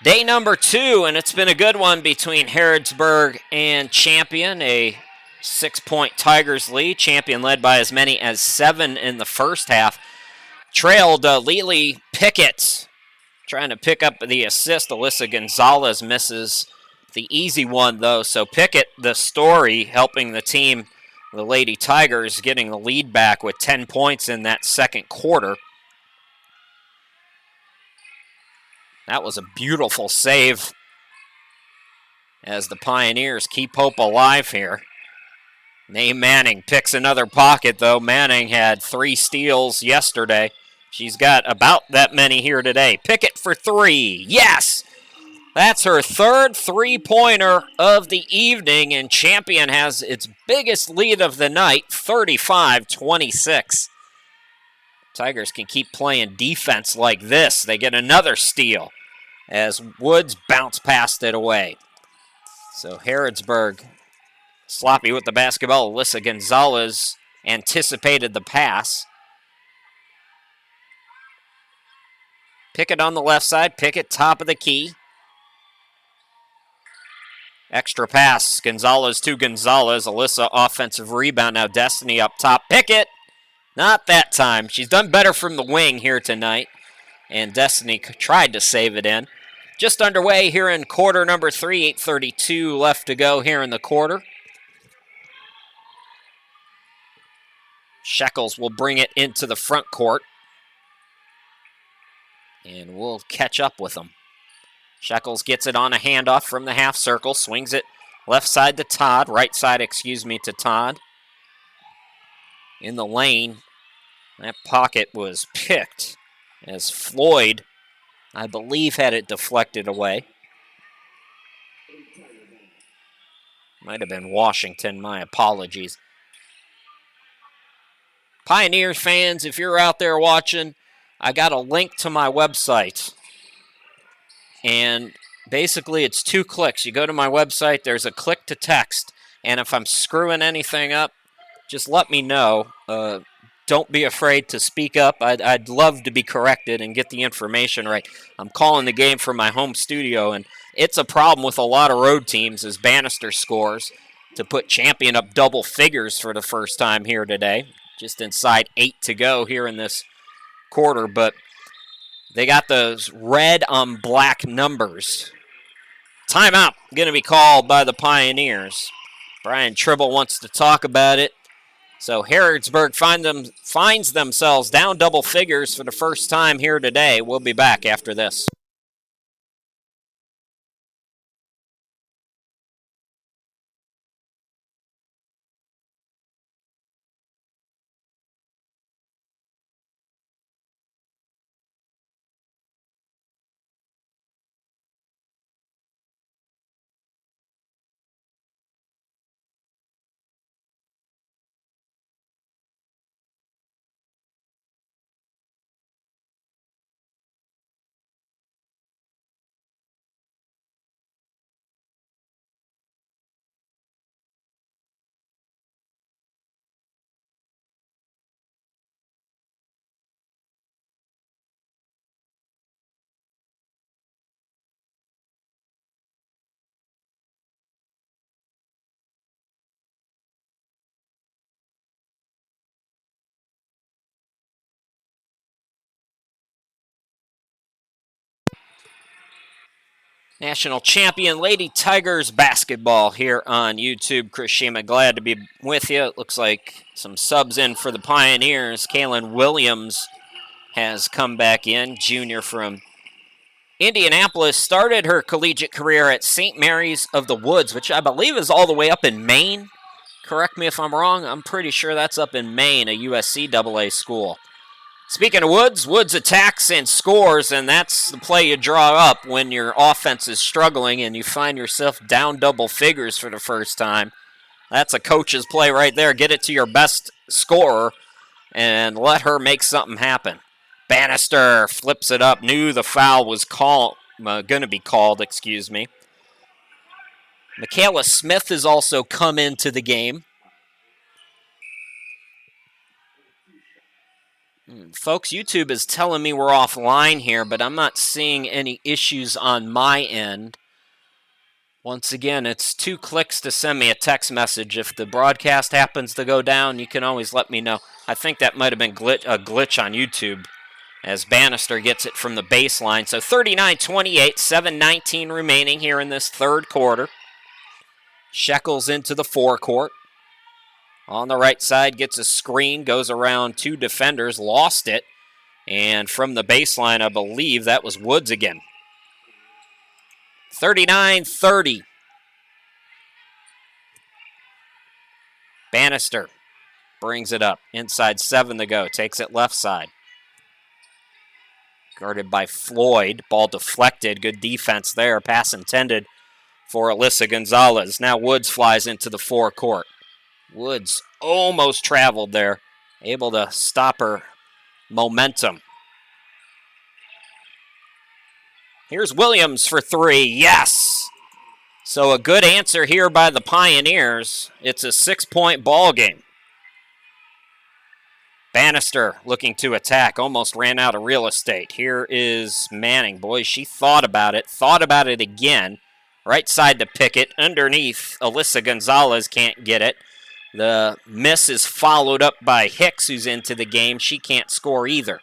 day number 2, and it's been a good one between Harrodsburg and Champion. A 6-point Tigers lead. Champion led by as many as 7 in the first half. Trailed Lily Pickett trying to pick up the assist. Alyssa Gonzalez misses the easy one, though. So Pickett, the story, helping the team, the Lady Tigers, getting the lead back with 10 points in that second quarter. That was a beautiful save as the Pioneers keep hope alive here. Mae Manning picks another pocket, though. Manning had 3 steals yesterday. She's got about that many here today. Pickett for 3. Yes! That's her third three-pointer of the evening, and Champion has its biggest lead of the night, 35-26. Tigers can keep playing defense like this. They get another steal as Woods bounce past it away. So Harrodsburg sloppy with the basketball. Alyssa Gonzalez anticipated the pass. Pickett on the left side. Pickett top of the key. Extra pass. Gonzalez to Gonzalez. Alyssa offensive rebound. Now Destiny up top. Pickett. Not that time. She's done better from the wing here tonight. And Destiny tried to save it in. Just underway here in quarter number 3. 8:32 left to go here in the quarter. Shekels will bring it into the front court. And we'll catch up with them. Shekels gets it on a handoff from the half circle. Swings it left side to Todd. Right side, to Todd. In the lane. That pocket was picked as Floyd, I believe, had it deflected away. Might have been Washington. My apologies. Pioneers fans, if you're out there watching, I got a link to my website. And basically it's 2 clicks. You go to my website, there's a click to text. And if I'm screwing anything up, just let me know. Don't be afraid to speak up. I'd love to be corrected and get the information right. I'm calling the game from my home studio, and it's a problem with a lot of road teams as Bannister scores to put Champion up double figures for the first time here today. Just inside 8 to go here in this quarter, but they got those red on black numbers. Timeout going to be called by the Pioneers. Brian Tribble wants to talk about it. So Harrodsburg finds themselves down double figures for the first time here today. We'll be back after this. National champion Lady Tigers basketball here on YouTube. Chris Shima, glad to be with you. It looks like some subs in for the Pioneers. Kaylin Williams has come back in, junior from Indianapolis. Started her collegiate career at St. Mary's of the Woods, which I believe is all the way up in Maine. Correct me if I'm wrong. I'm pretty sure that's up in Maine, a USC AA school. Speaking of Woods, Woods attacks and scores, and that's the play you draw up when your offense is struggling and you find yourself down double figures for the first time. That's a coach's play right there. Get it to your best scorer and let her make something happen. Bannister flips it up. Knew the foul was going to be called, excuse me. Michaela Smith has also come into the game. Folks, YouTube is telling me we're offline here, but I'm not seeing any issues on my end. Once again, it's 2 clicks to send me a text message. If the broadcast happens to go down, you can always let me know. I think that might have been a glitch on YouTube as Bannister gets it from the baseline. So 39-28, 7:19 remaining here in this third quarter. Shekels into the forecourt. On the right side, gets a screen, goes around 2 defenders, lost it. And from the baseline, I believe that was Woods again. 39-30. Bannister brings it up. Inside 7 to go. Takes it left side. Guarded by Floyd. Ball deflected. Good defense there. Pass intended for Alyssa Gonzalez. Now Woods flies into the forecourt. Woods almost traveled there. Able to stop her momentum. Here's Williams for 3. Yes! So a good answer here by the Pioneers. It's a 6-point ball game. Bannister looking to attack. Almost ran out of real estate. Here is Manning. Boy, she thought about it again. Right side to Pickett. Underneath, Alyssa Gonzalez can't get it. The miss is followed up by Hicks, who's into the game. She can't score either.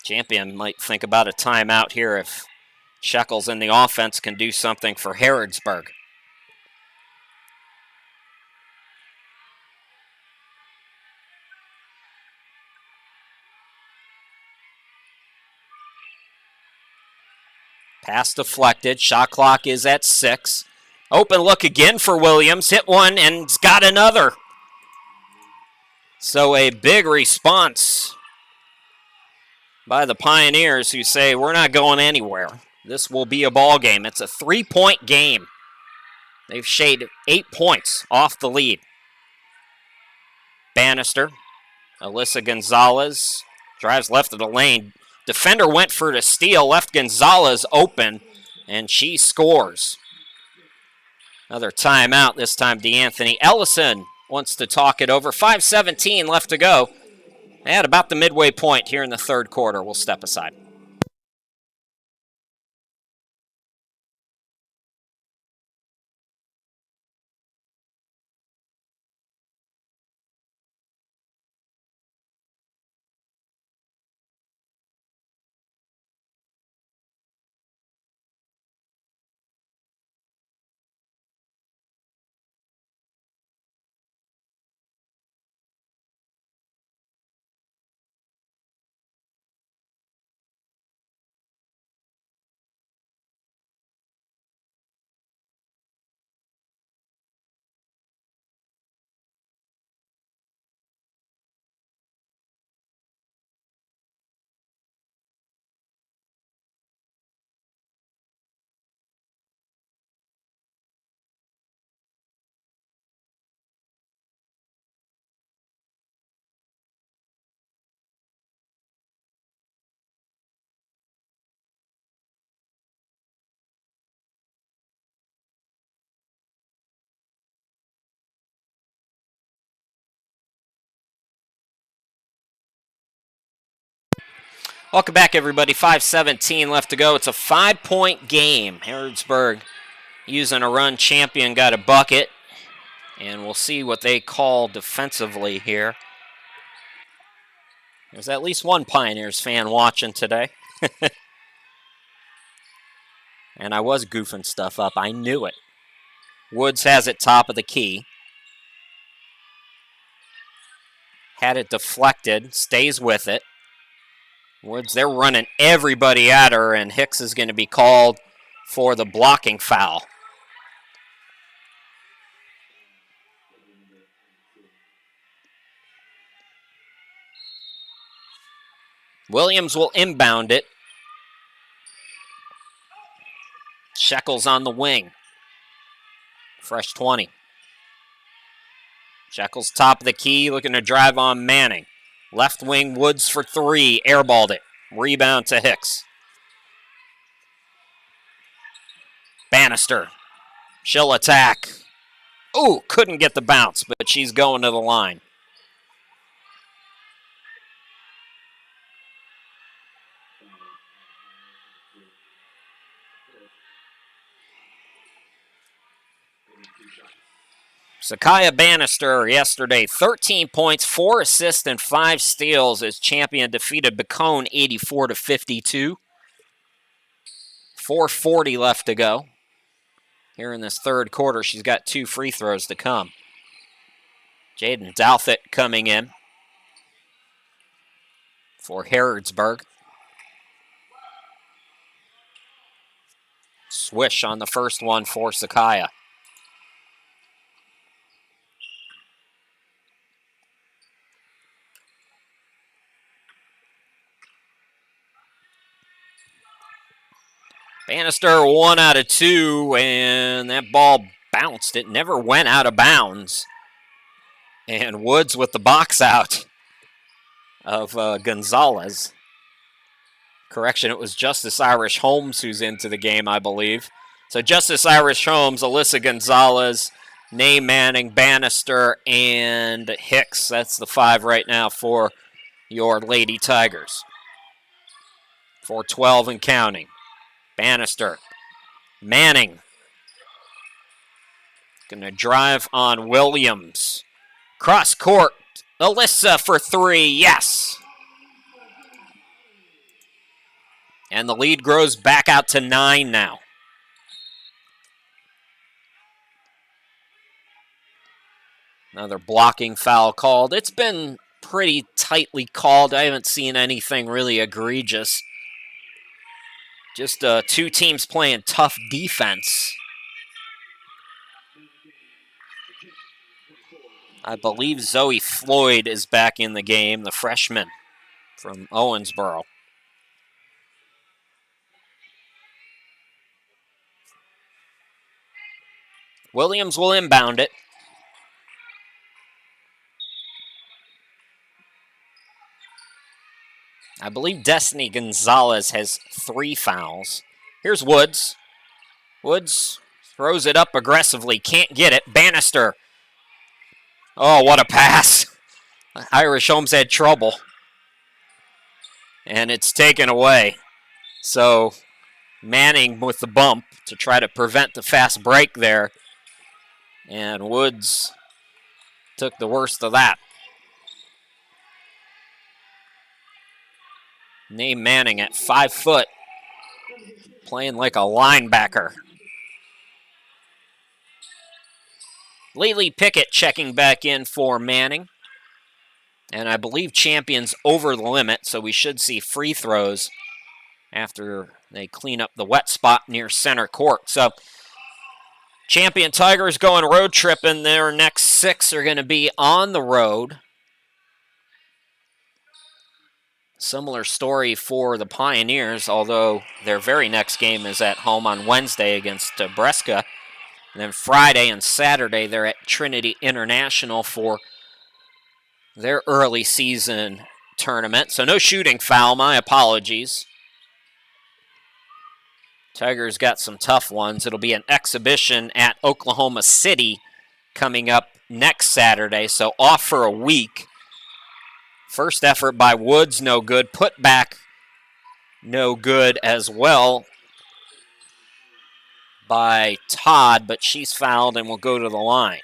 Champion might think about a timeout here if Shekels in the offense can do something for Harrodsburg. Pass deflected. Shot clock is at 6. Open look again for Williams. Hit one and got another. So a big response by the Pioneers, who say, we're not going anywhere. This will be a ball game. It's a 3-point game. They've shaved 8 points off the lead. Bannister. Alyssa Gonzalez drives left of the lane. Defender went for the steal, left Gonzalez open, and she scores. Another timeout, this time DeAnthony Ellison wants to talk it over. 5:17 left to go. At about the midway point here in the third quarter. We'll step aside. Welcome back, everybody. 5:17 left to go. It's a 5-point game. Harrodsburg using a run. Champion got a bucket. And we'll see what they call defensively here. There's at least one Pioneers fan watching today. And I was goofing stuff up. I knew it. Woods has it top of the key. Had it deflected. Stays with it. Woods, they're running everybody at her, and Hicks is going to be called for the blocking foul. Williams will inbound it. Shekels on the wing. Fresh 20. Shekels top of the key, looking to drive on Manning. Left wing, Woods for 3. Airballed it. Rebound to Hicks. Bannister. She'll attack. Ooh, couldn't get the bounce, but she's going to the line. Sakaya Bannister yesterday, 13 points, 4 assists, and 5 steals as Champion defeated Bacone 84-52. 4:40 left to go. Here in this third quarter, she's got 2 free throws to come. Jaden Douthit coming in for Harrodsburg. Swish on the first one for Sakaya. Bannister 1 out of 2, and that ball bounced. It never went out of bounds. And Woods with the box out of Gonzalez. Correction, it was Justice Irish Holmes who's into the game, I believe. So Justice Irish Holmes, Alyssa Gonzalez, Nay Manning, Bannister, and Hicks. That's the 5 right now for your Lady Tigers. 4:12 and counting. Bannister, Manning, gonna drive on Williams. Cross court, Alyssa for 3, yes. And the lead grows back out to 9 now. Another blocking foul called. It's been pretty tightly called. I haven't seen anything really egregious. Just 2 teams playing tough defense. I believe Zoe Floyd is back in the game, the freshman from Owensboro. Williams will inbound it. I believe Destiny Gonzalez has 3 fouls. Here's Woods. Woods throws it up aggressively. Can't get it. Bannister. Oh, what a pass. Irish Holmes had trouble. And it's taken away. So Manning with the bump to try to prevent the fast break there. And Woods took the worst of that. Nay Manning at 5 foot, playing like a linebacker. Lily Pickett checking back in for Manning. And I believe Champion's over the limit, so we should see free throws after they clean up the wet spot near center court. So Champion Tigers going road tripping. Their next 6 are going to be on the road. Similar story for the Pioneers, although their very next game is at home on Wednesday against Brescia. And then Friday and Saturday, they're at Trinity International for their early season tournament. So no shooting foul, my apologies. Tigers got some tough ones. It'll be an exhibition at Oklahoma City coming up next Saturday, so off for a week. First effort by Woods, no good. Put back, no good as well by Todd, but she's fouled and will go to the line.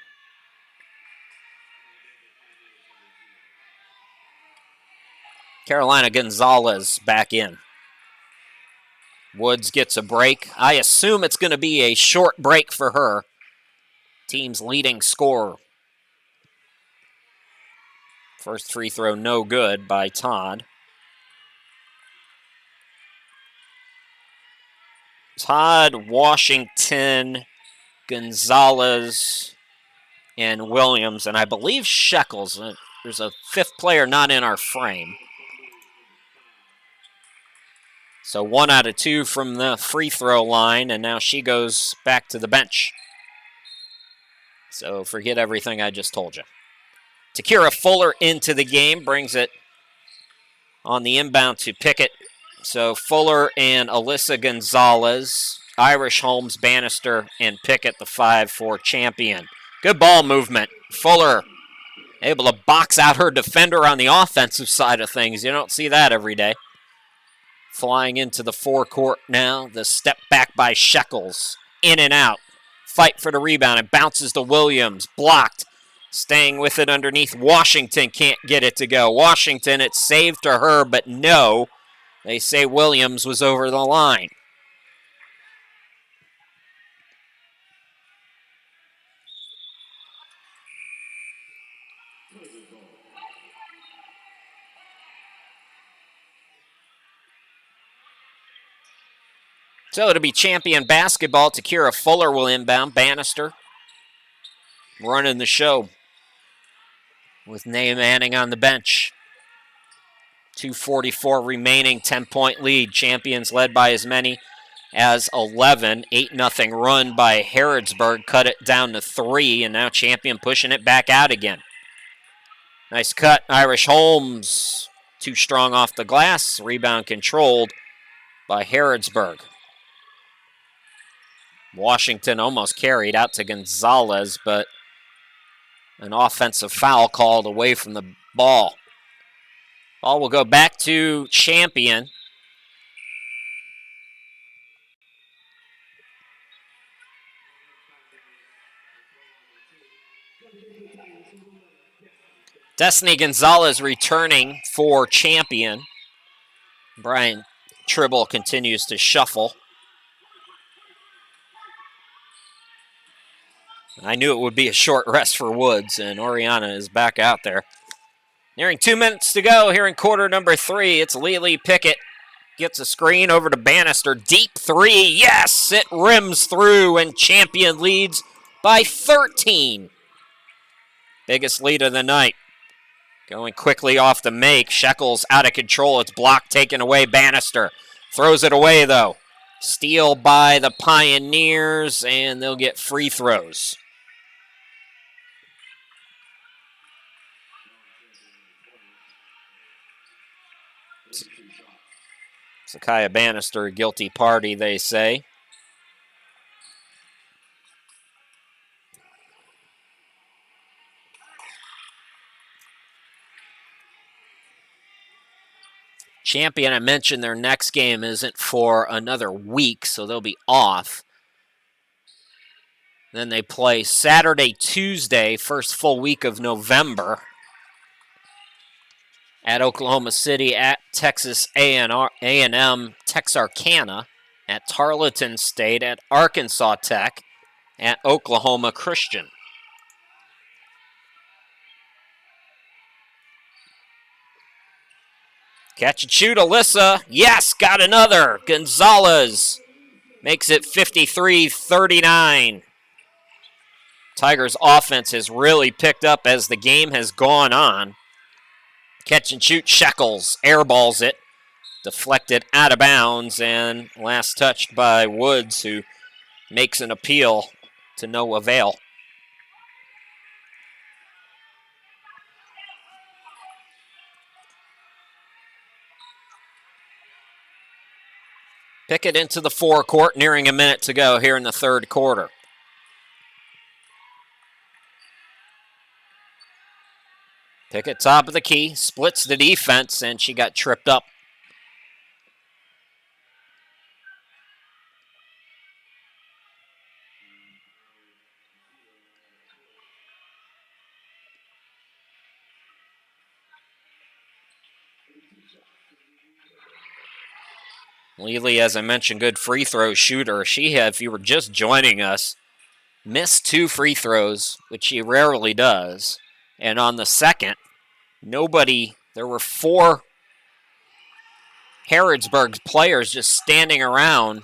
Carolina Gonzalez back in. Woods gets a break. I assume it's going to be a short break for her. Team's leading scorer. First free throw, no good by Todd. Todd, Washington, Gonzalez, and Williams, and I believe Shekels. There's a 5th player not in our frame. So 1 out of 2 from the free throw line, and now she goes back to the bench. So forget everything I just told you. Takira Fuller into the game, brings it on the inbound to Pickett. So Fuller and Alyssa Gonzalez, Irish Holmes, Bannister, and Pickett, the 5 for Champion. Good ball movement. Fuller able to box out her defender on the offensive side of things. You don't see that every day. Flying into the forecourt now. The step back by Shekels. In and out. Fight for the rebound. It bounces to Williams. Blocked. Staying with it underneath. Washington can't get it to go. Washington, it's saved to her, but no. They say Williams was over the line. So it'll be Champion basketball. Takira Fuller will inbound. Bannister running the show with Nay Manning on the bench. 2:44 remaining, 10-point lead. Champions led by as many as 11. 8-0 run by Harrodsburg. Cut it down to 3, and now Champion pushing it back out again. Nice cut. Irish Holmes. Too strong off the glass. Rebound controlled by Harrodsburg. Washington almost carried out to Gonzalez, but an offensive foul called away from the ball. Ball will go back to Champion. Destiny Gonzalez returning for Champion. Brian Tribble continues to shuffle. I knew it would be a short rest for Woods, and Oriana is back out there. Nearing 2 minutes to go here in quarter number 3. It's Lily Pickett. Gets a screen over to Bannister. Deep 3. Yes! It rims through, and Champion leads by 13. Biggest lead of the night. Going quickly off the make. Shekels out of control. It's blocked, taken away. Bannister throws it away, though. Steal by the Pioneers, and they'll get free throws. Zakiah Bannister, guilty party, they say. Champion, I mentioned their next game isn't for another week, so they'll be off. Then they play Saturday, Tuesday, first full week of November, at Oklahoma City, at Texas A&M Texarkana, at Tarleton State, at Arkansas Tech, at Oklahoma Christian. Catch and shoot, Alyssa. Yes, got another. Gonzalez makes it 53-39. Tigers' offense has really picked up as the game has gone on. Catch and shoot, Shekels airballs it. Deflected out of bounds, and last touched by Woods, who makes an appeal to no avail. Pickett into the forecourt, nearing a minute to go here in the third quarter. Pickett top of the key, splits the defense, and she got tripped up. Lely, as I mentioned, good free throw shooter. She had, if you were just joining us, missed 2 free throws, which she rarely does. And on the second, there were 4 Harrodsburg players just standing around,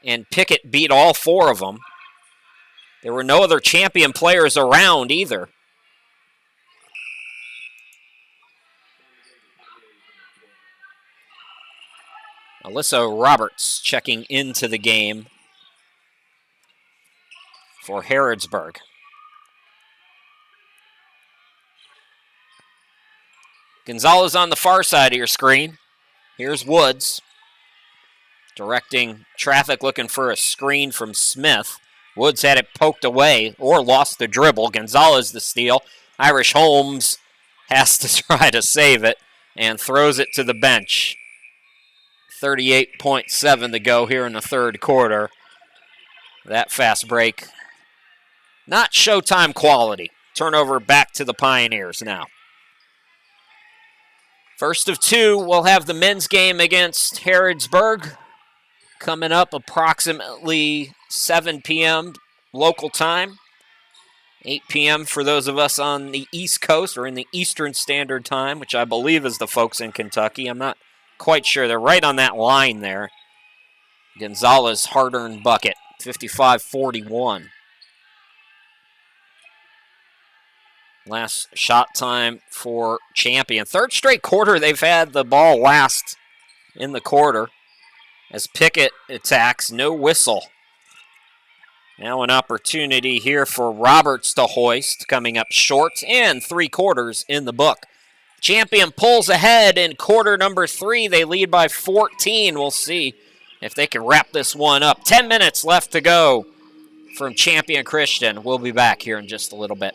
and Pickett beat all 4 of them. There were no other Champion players around either. Alyssa Roberts checking into the game for Harrodsburg. Gonzalez on the far side of your screen. Here's Woods directing traffic, looking for a screen from Smith. Woods had it poked away or lost the dribble. Gonzalez the steal. Irish Holmes has to try to save it and throws it to the bench. 38.7 to go here in the third quarter. That fast break, not Showtime quality. Turnover back to the Pioneers now. First of two, we'll have the men's game against Harrodsburg coming up approximately 7 p.m. local time. 8 p.m. for those of us on the East Coast or in the Eastern Standard Time, which I believe is the folks in Kentucky. I'm not quite sure. They're right on that line there. Gonzalez hard-earned bucket, 55-41. Last shot time for Champion. Third straight quarter they've had the ball last in the quarter as Pickett attacks. No whistle. Now an opportunity here for Roberts to hoist, coming up short, and 3 quarters in the book. Champion pulls ahead in quarter number 3. They lead by 14. We'll see if they can wrap this one up. 10 minutes left to go from Champion Christian. We'll be back here in just a little bit.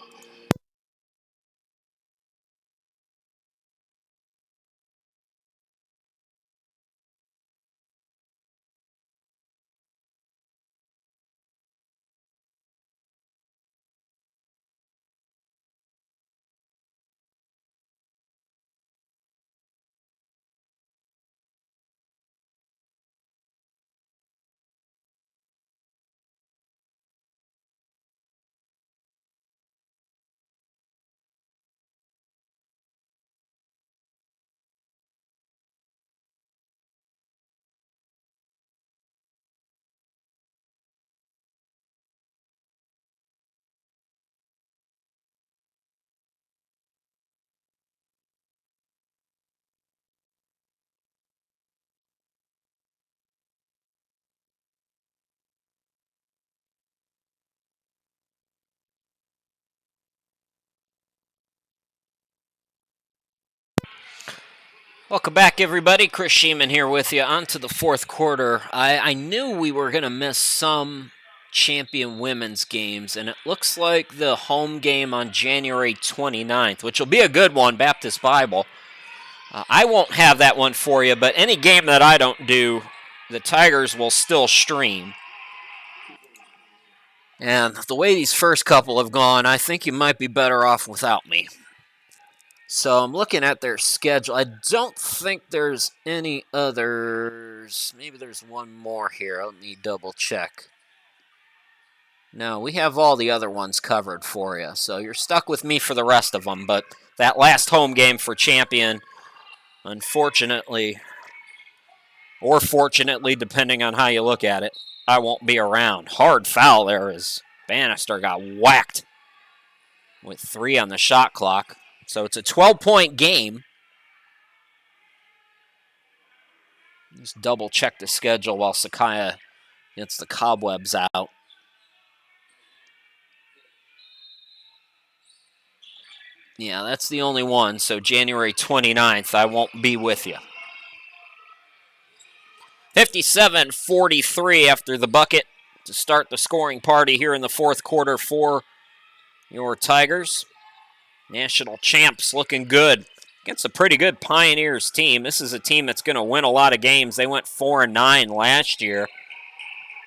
Welcome back, everybody. Chris Sheeman here with you. On to the fourth quarter. I knew we were going to miss some Champion women's games, and it looks like the home game on January 29th, which will be a good one, Baptist Bible. I won't have that one for you, but any game that I don't do, the Tigers will still stream. And the way these first couple have gone, I think you might be better off without me. So I'm looking at their schedule. I don't think there's any others. Maybe there's one more here. Let me double check. No, we have all the other ones covered for you. So you're stuck with me for the rest of them. But that last home game for Champion, unfortunately, or fortunately, depending on how you look at it, I won't be around. Hard foul there as Bannister got whacked with 3 on the shot clock. So it's a 12-point game. Just double check the schedule while Sakaya gets the cobwebs out. Yeah, that's the only one. So January 29th, I won't be with you. 57-43 after the bucket to start the scoring party here in the fourth quarter for your Tigers. National champs looking good against a pretty good Pioneers team. This is a team that's going to win a lot of games. They went 4-9 last year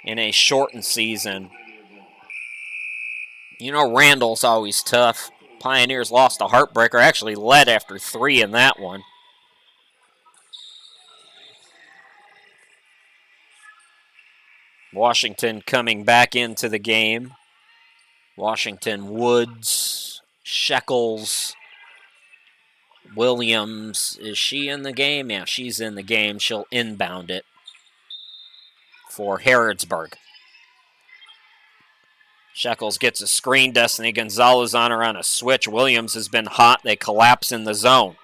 in a shortened season. You know, Randall's always tough. Pioneers lost a heartbreaker, actually led after 3 in that one. Washington coming back into the game. Washington, Woods, Shekels, Williams. Is she in the game? Yeah, she's in the game. She'll inbound it for Harrodsburg. Shekels gets a screen. Destiny Gonzalez on her on a switch. Williams has been hot. They collapse in the zone.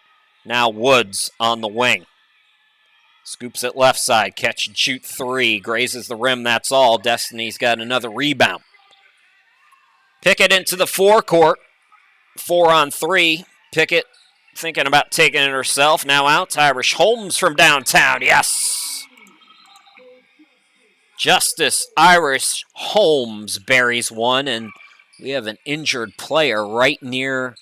Now Woods on the wing. Scoops it left side. Catch and shoot 3. Grazes the rim. That's all. Destiny's got another rebound. Pickett into the forecourt. 4-on-3. Pickett thinking about taking it herself. Now out to Irish Holmes from downtown. Yes. Justice Irish Holmes buries one, and we have an injured player right near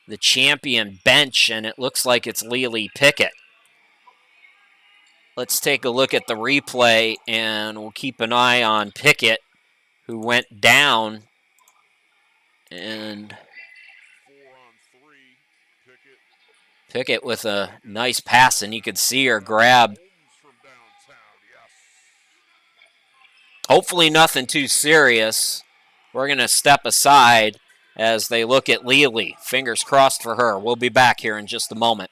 the Champion bench, and it looks like it's Lily Pickett. let's take a look at the replay, and we'll keep an eye on Pickett, who went down. And Pickett with a nice pass, and you could see her grab. Hopefully nothing too serious. We're going to step aside as they look at Lely. Fingers crossed for her. We'll be back here in just a moment.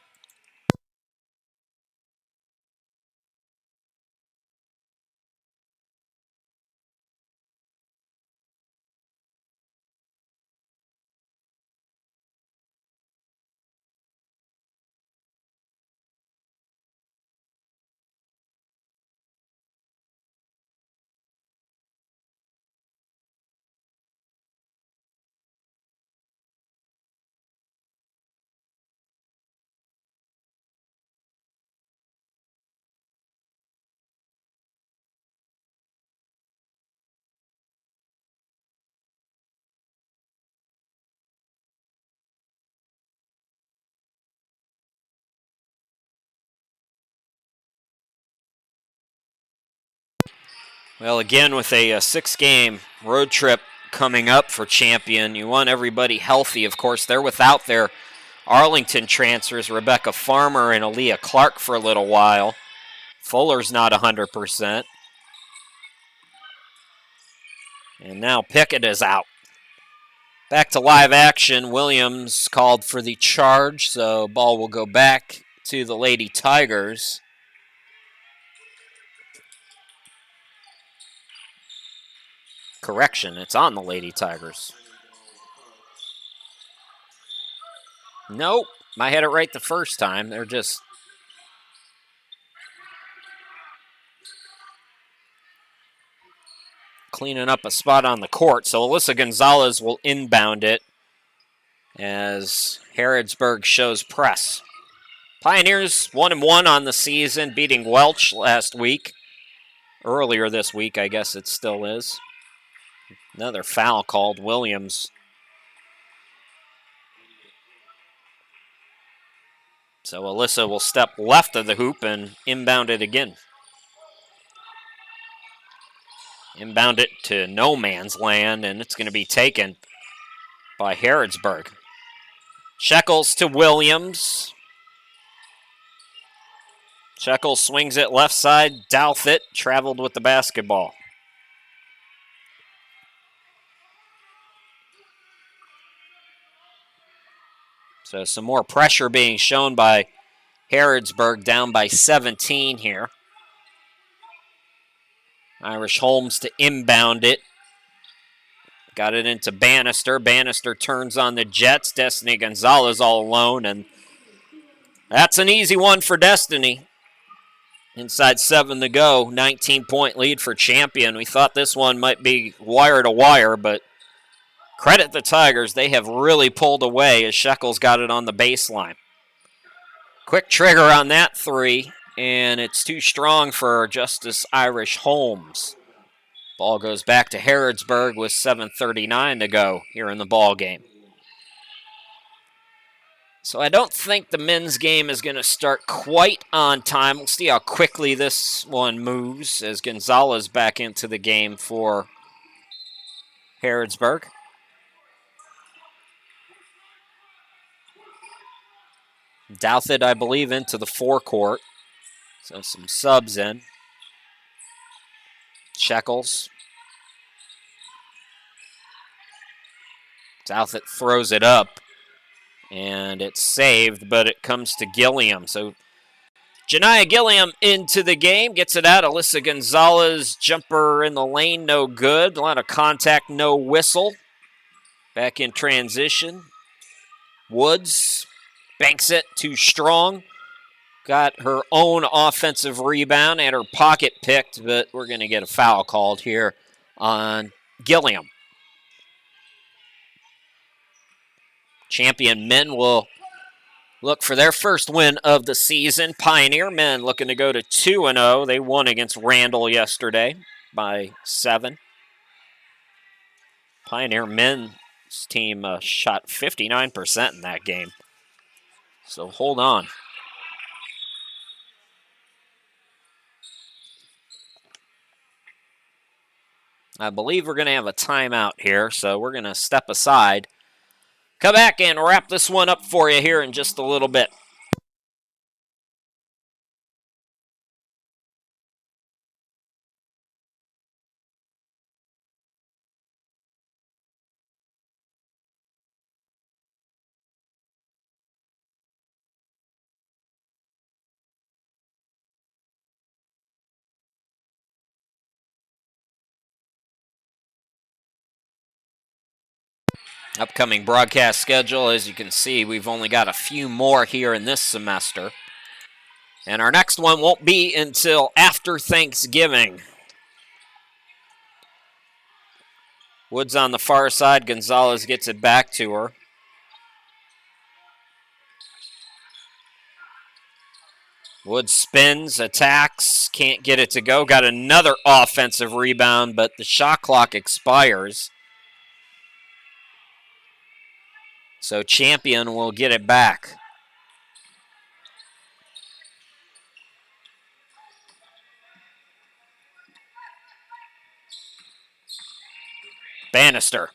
Well, again, with a 6-game road trip coming up for Champion, you want everybody healthy. Of course, they're without their Arlington transfers, Rebecca Farmer and Aaliyah Clark, for a little while. Fuller's not 100%. And now Pickett is out. Back to live action. Williams called for the charge, so ball will go back to the Lady Tigers. Correction, it's on the Lady Tigers. Nope, I had it right the first time. They're just cleaning up a spot on the court. So Alyssa Gonzalez will inbound it as Harrodsburg shows press. Pioneers 1-1 on the season, beating Welch last week. Earlier this week, I guess it still is. Another foul called. Williams. So Alyssa will step left of the hoop and inbound it again. Inbound it to no man's land, and it's going to be taken by Harrodsburg. Shekels to Williams. Shekels swings it left side. Douthit traveled with the basketball. So some more pressure being shown by Harrodsburg, down by 17 here. Irish Holmes to inbound it. Got it into Bannister. Bannister turns on the Jets. Destiny Gonzalez all alone, and that's an easy one for Destiny. Inside 7 to go, 19-point lead for Champion. We thought this one might be wire to wire, but credit the Tigers. They have really pulled away as Shekels got it on the baseline. Quick trigger on that three, and it's too strong for Justice Irish Holmes. Ball goes back to Harrodsburg with 7:39 to go here in the ball game. So I don't think the men's game is going to start quite on time. We'll see how quickly this one moves as Gonzalez back into the game for Harrodsburg. Douthit, I believe, into the forecourt. So some subs in. Shekels. Douthit throws it up. And it's saved, but it comes to Gilliam. So Janiah Gilliam into the game. Gets it out. Alyssa Gonzalez, jumper in the lane, no good. A lot of contact, no whistle. Back in transition. Woods banks it, too strong. Got her own offensive rebound and her pocket picked, but we're going to get a foul called here on Gilliam. Champion men will look for their first win of the season. Pioneer men looking to go to 2-0. They won against Randall yesterday by 7. Pioneer men's team shot 59% in that game. So hold on. I believe we're going to have a timeout here, so we're going to step aside. Come back and wrap this one up for you here in just a little bit. Upcoming broadcast schedule, as you can see, we've only got a few more here in this semester. And our next one won't be until after Thanksgiving. Woods on the far side. Gonzalez gets it back to her. Woods spins, attacks, can't get it to go. Got another offensive rebound, but the shot clock expires. So Champion will get it back. Bannister.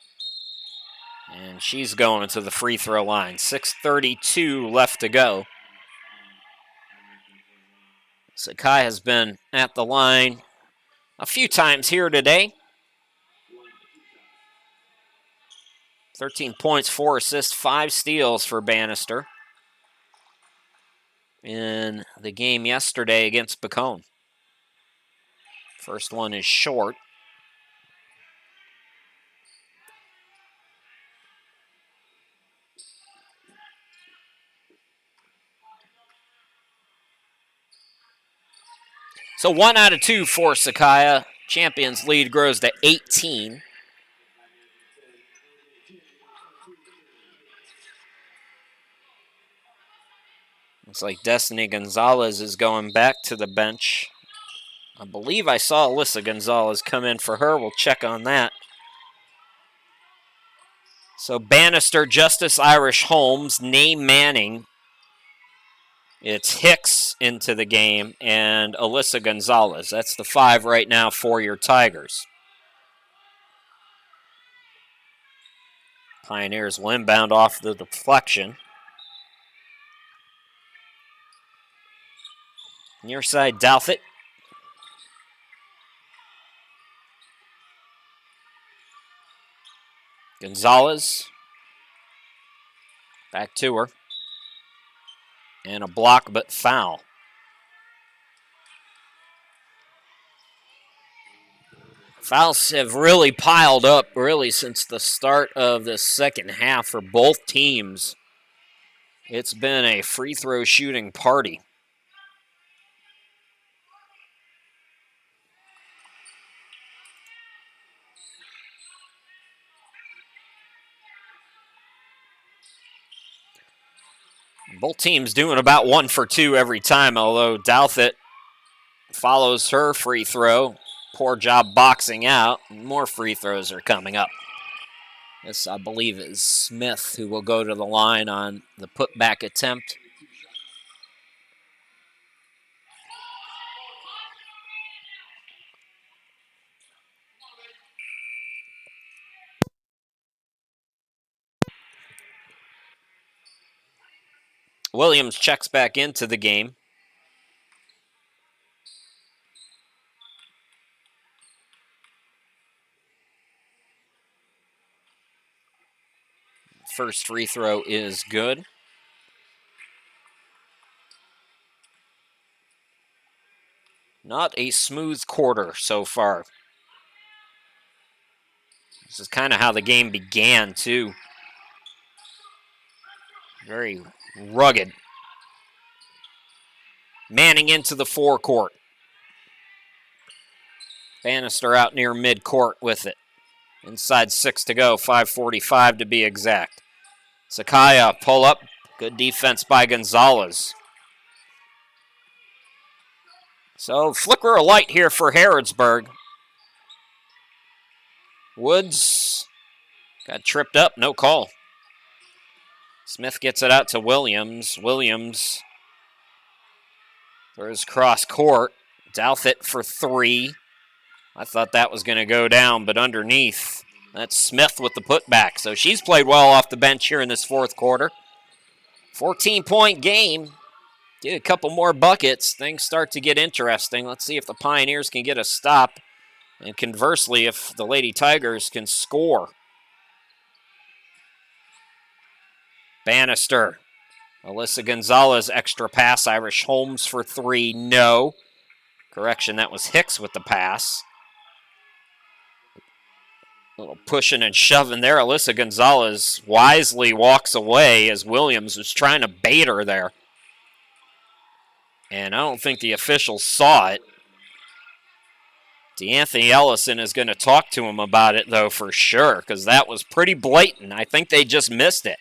And she's going to the free throw line. 6:32 left to go. Sakai has been at the line a few times here today. 13 points, 4 assists, 5 steals for Bannister in the game yesterday against Bacone. First one is short. So 1 out of 2 for Sakai. Champions lead grows to 18. Looks like Destiny Gonzalez is going back to the bench. I believe I saw Alyssa Gonzalez come in for her. We'll check on that. So Bannister, Justice Irish Holmes, Name Manning. It's Hicks into the game and Alyssa Gonzalez. That's the 5 right now for your Tigers. Pioneers will inbound off the deflection. Near side, Douthit. Gonzalez. Back to her. And a block, but foul. Fouls have really piled up, since the start of the second half for both teams. It's been a free throw shooting party. Both teams doing about 1 for 2 every time, although Douthit follows her free throw. Poor job boxing out. More free throws are coming up. This, I believe, is Smith who will go to the line on the putback attempt. Williams checks back into the game. First free throw is good. Not a smooth quarter so far. This is kind of how the game began, too. Very rugged. Manning into the forecourt. Bannister out near midcourt with it. Inside 6 to go, 5:45 to be exact. Sakai pull up. Good defense by Gonzalez. So flicker of light here for Harrodsburg. Woods got tripped up, no call. Smith gets it out to Williams. Williams throws cross court. Douthit for 3. I thought that was going to go down, but underneath, that's Smith with the putback. So she's played well off the bench here in this fourth quarter. 14-point game. Get a couple more buckets. Things start to get interesting. Let's see if the Pioneers can get a stop. And conversely, if the Lady Tigers can score. Bannister. Alyssa Gonzalez, extra pass. Irish Holmes for three. No. Correction, that was Hicks with the pass. A little pushing and shoving there. Alyssa Gonzalez wisely walks away as Williams was trying to bait her there. And I don't think the officials saw it. DeAnthony Ellison is going to talk to him about it, though, for sure, because that was pretty blatant. I think they just missed it.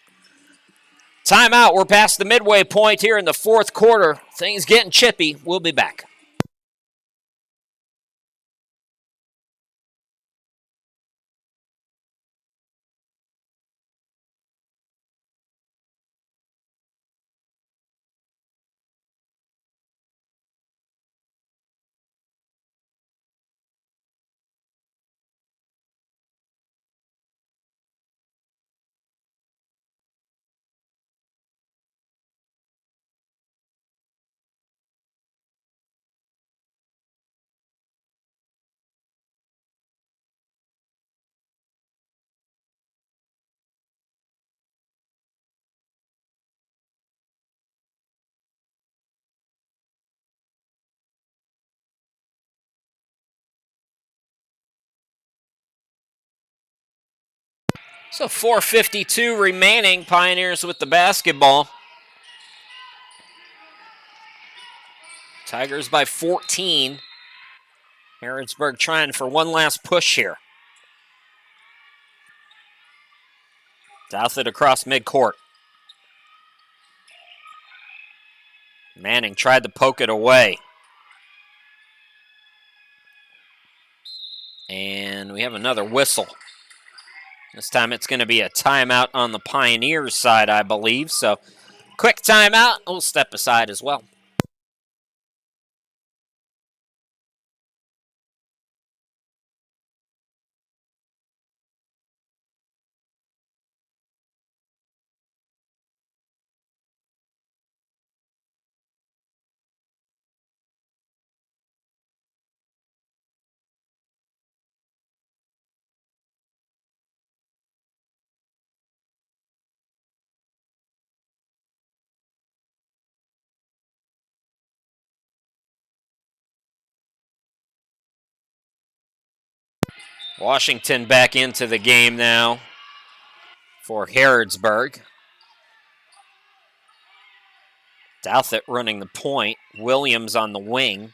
Timeout. We're past the midway point here in the fourth quarter. Things getting chippy. We'll be back. So 4:52 remaining. Pioneers with the basketball. Tigers by 14. Harrodsburg trying for one last push here. Douthit across midcourt. Manning tried to poke it away. And we have another whistle. This time it's going to be a timeout on the Pioneers side, I believe. So quick timeout. We'll step aside as well. Washington back into the game now for Harrodsburg. Douthit running the point. Williams on the wing.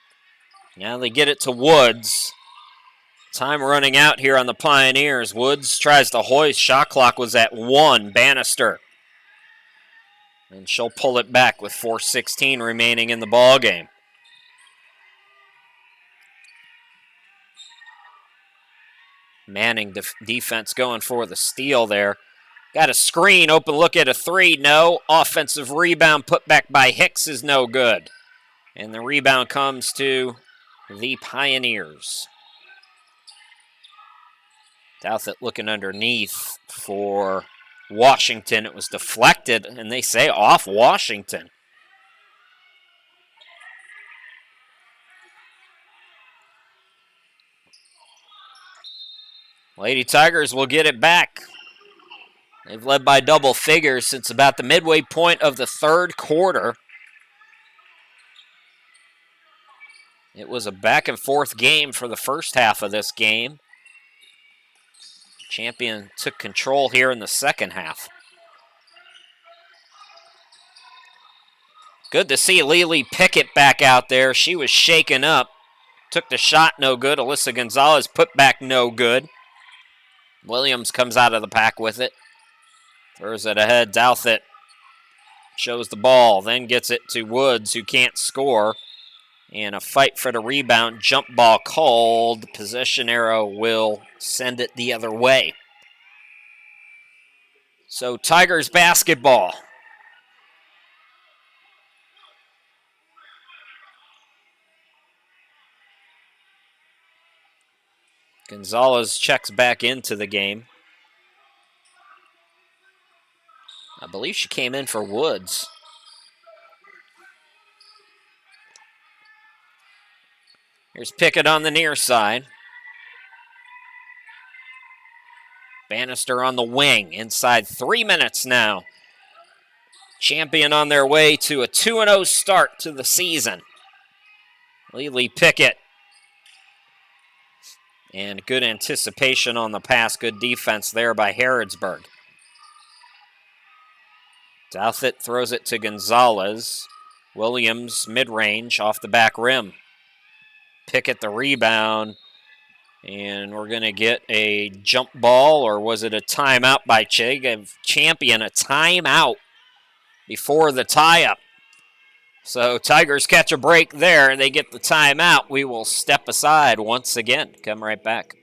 Now they get it to Woods. Time running out here on the Pioneers. Woods tries to hoist. Shot clock was at 1. Bannister. And she'll pull it back with 4:16 remaining in the ball game. Manning defense going for the steal there. Got a screen, open look at a three, no. Offensive rebound put back by Hicks is no good. And the rebound comes to the Pioneers. Douthit looking underneath for Washington. It was deflected, and they say off Washington. Lady Tigers will get it back. They've led by double figures since about the midway point of the third quarter. It was a back and forth game for the first half of this game. Champion took control here in the second half. Good to see Lily Pickett back out there. She was shaken up. Took the shot, no good. Alyssa Gonzalez put back, no good. Williams comes out of the pack with it. Throws it ahead. Douthit shows the ball, then gets it to Woods, who can't score. And a fight for the rebound. Jump ball called. Possession arrow will send it the other way. So Tigers basketball. Gonzalez checks back into the game. I believe she came in for Woods. Here's Pickett on the near side. Bannister on the wing, inside 3 minutes now. Champion on their way to a 2-0 start to the season. Lily Pickett. And good anticipation on the pass, good defense there by Harrodsburg. Douthit throws it to Gonzalez. Williams mid-range off the back rim. Pickett the rebound. And we're going to get a jump ball, or was it a timeout by Champion? A timeout before the tie-up. So Tigers catch a break there. They get the timeout. We will step aside once again. Come right back.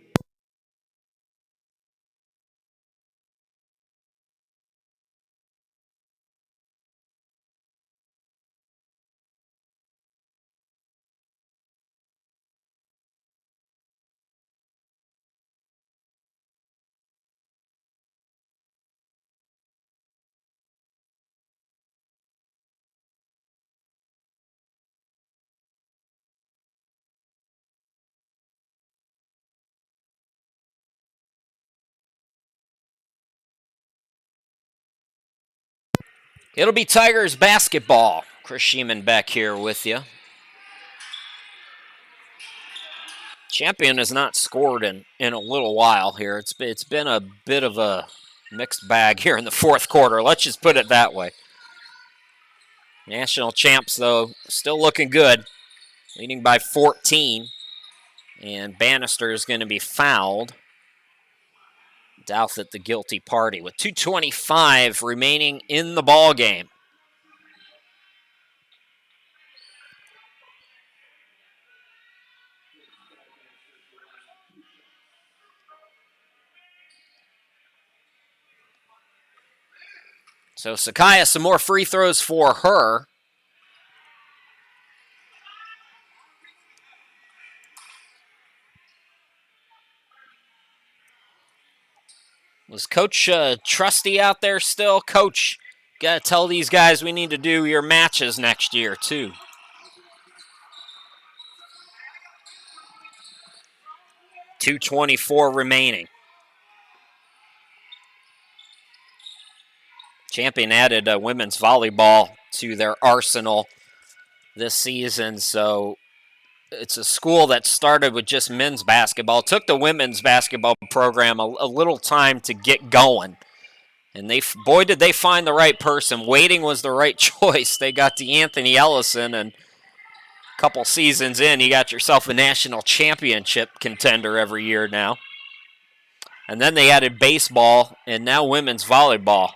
It'll be Tigers basketball. Chris Sheeman back here with you. Champion has not scored in a little while here. It's been a bit of a mixed bag here in the fourth quarter. Let's just put it that way. National champs, though, still looking good. Leading by 14. And Bannister is going to be fouled. Douthit the guilty party with 2:25 remaining in the ball game. So Sakaya, some more free throws for her. Was Coach Trusty out there still? Coach, got to tell these guys we need to do your matches next year, too. .224 remaining. Champion added women's volleyball to their arsenal this season, so it's a school that started with just men's basketball. It took the women's basketball program a little time to get going. And boy, did they find the right person. Waiting was the right choice. They got DeAnthony Ellison, and a couple seasons in, you got yourself a national championship contender every year now. And then they added baseball, and now women's volleyball.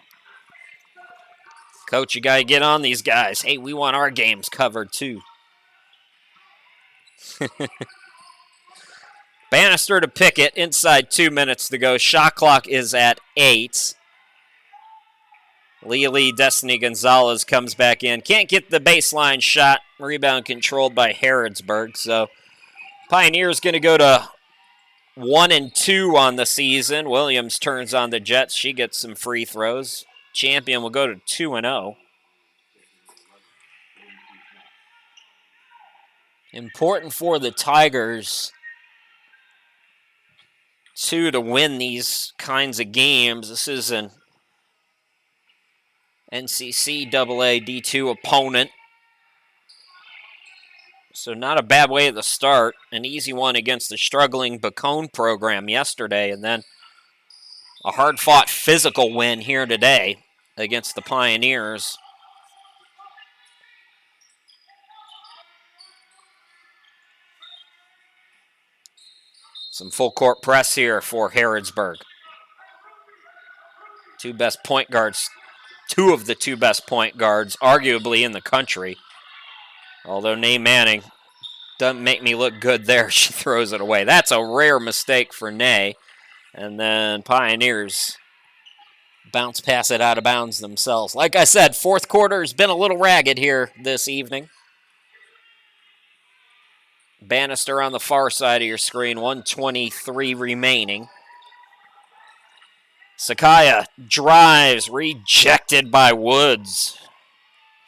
Coach, you got to get on these guys. Hey, we want our games covered, too. Bannister to Pickett, inside 2 minutes to go. Shot clock is at 8. Lily Destiny Gonzalez comes back in. Can't get the baseline shot. Rebound controlled by Harrodsburg. So Pioneers going to go to 1-2 on the season. Williams turns on the Jets. She gets some free throws. Champion will go to 2-0. Important for the Tigers to win these kinds of games. This is an NCCAA D2 opponent. So not a bad way at the start. An easy one against the struggling Bacone program yesterday, and then a hard-fought physical win here today against the Pioneers. Some full-court press here for Harrodsburg. Two of the two best point guards, arguably in the country. Although Nay Manning doesn't make me look good there. She throws it away. That's a rare mistake for Nay. And then Pioneers bounce pass it out of bounds themselves. Like I said, fourth quarter has been a little ragged here this evening. Bannister on the far side of your screen, 1:23 remaining. Sakaya drives, rejected by Woods.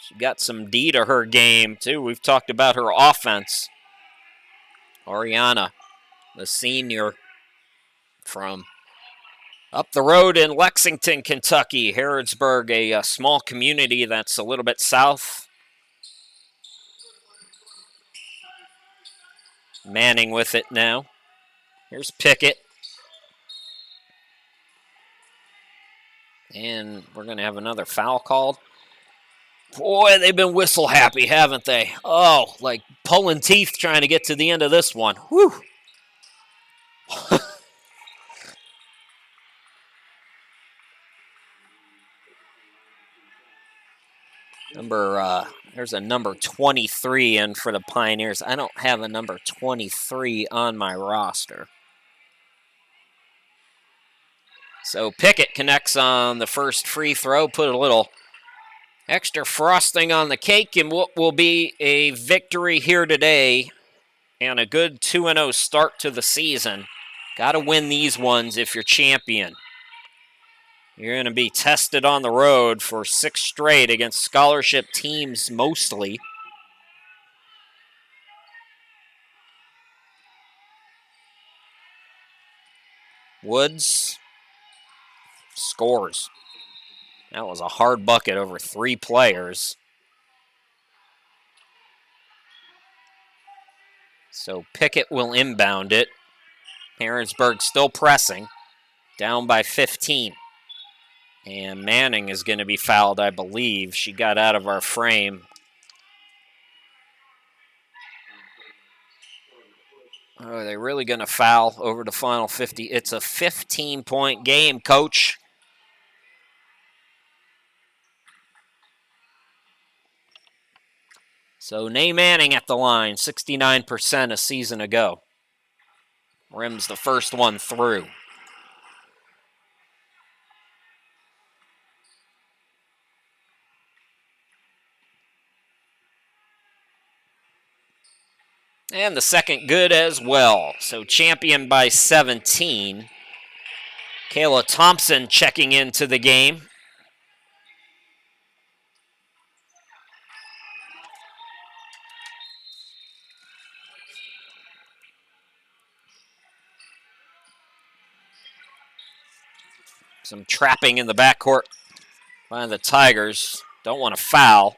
She got some D to her game, too. We've talked about her offense. Ariana, the senior from up the road in Lexington, Kentucky. Harrodsburg, a small community that's a little bit south. Manning with it now. Here's Pickett. And we're going to have another foul called. Boy, they've been whistle happy, haven't they? Oh, like pulling teeth trying to get to the end of this one. Whew. There's a number 23 in for the Pioneers. I don't have a number 23 on my roster. So Pickett connects on the first free throw, put a little extra frosting on the cake, and what will be a victory here today and a good 2-0 start to the season. Got to win these ones if you're champion. You're going to be tested on the road for 6 straight against scholarship teams mostly. Woods scores. That was a hard bucket over 3 players. So Pickett will inbound it. Harrodsburg still pressing, down by 15. And Manning is going to be fouled, I believe. She got out of our frame. Oh, are they really going to foul over the final 50? It's a 15-point game, Coach. So Nay Manning at the line, 69% a season ago. Rims the first one through. And the second good as well. So champion by 17. Kayla Thompson checking into the game. Some trapping in the backcourt by the Tigers. Don't want to foul.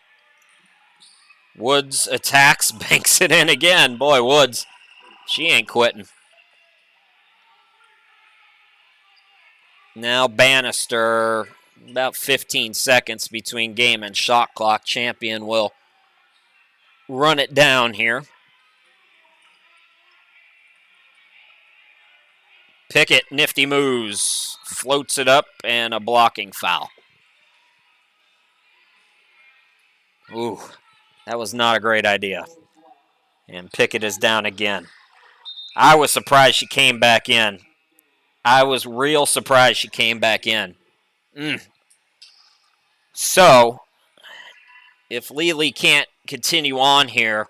Woods attacks, banks it in again. Boy, Woods, she ain't quitting. Now Bannister, about 15 seconds between game and shot clock. Champion will run it down here. Pickett, nifty moves, floats it up, and a blocking foul. Ooh, that was not a great idea. And Pickett is down again. I was surprised she came back in. I was real surprised she came back in. So, if Lely can't continue on here,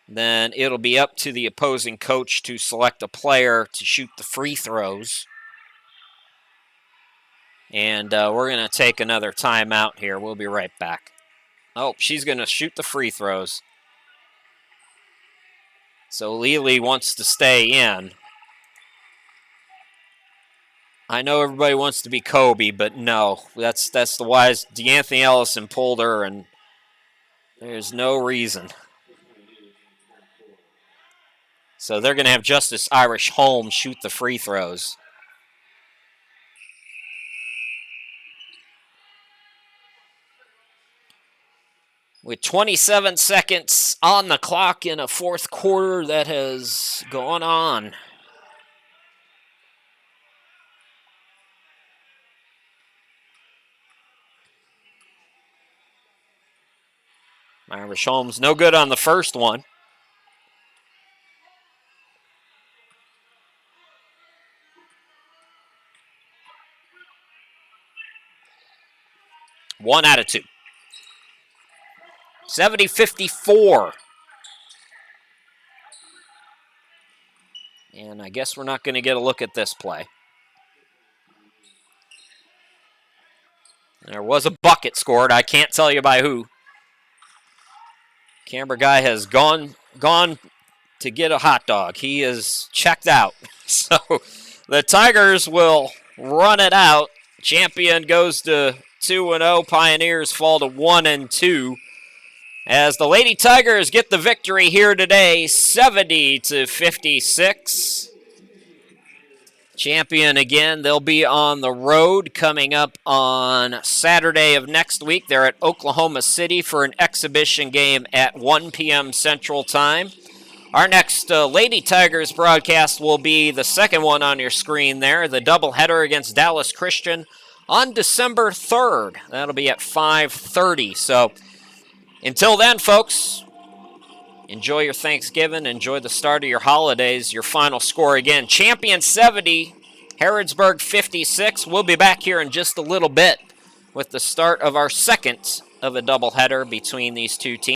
then it'll be up to the opposing coach to select a player to shoot the free throws. And we're going to take another timeout here. We'll be right back. Oh, she's going to shoot the free throws. So Lely wants to stay in. I know everybody wants to be Kobe, but no. That's the wise. DeAnthony Ellison pulled her, and there's no reason. So they're going to have Justice Irish Holmes shoot the free throws. With 27 seconds on the clock in a fourth quarter that has gone on. Irish Holmes, no good on the first one. One out of two. 70-54. And I guess we're not going to get a look at this play. There was a bucket scored. I can't tell you by who. Camera guy has gone to get a hot dog. He is checked out. So the Tigers will run it out. Champion goes to 2-0. Pioneers fall to 1-2. As the Lady Tigers get the victory here today, 70-56. Champion again, they'll be on the road coming up on Saturday of next week. They're at Oklahoma City for an exhibition game at 1 p.m. Central Time. Our next Lady Tigers broadcast will be the second one on your screen there, the doubleheader against Dallas Christian on December 3rd. That'll be at 5:30. So until then, folks, enjoy your Thanksgiving. Enjoy the start of your holidays. Your final score again, Champion 70, Harrodsburg 56. We'll be back here in just a little bit with the start of our second of a doubleheader between these two teams.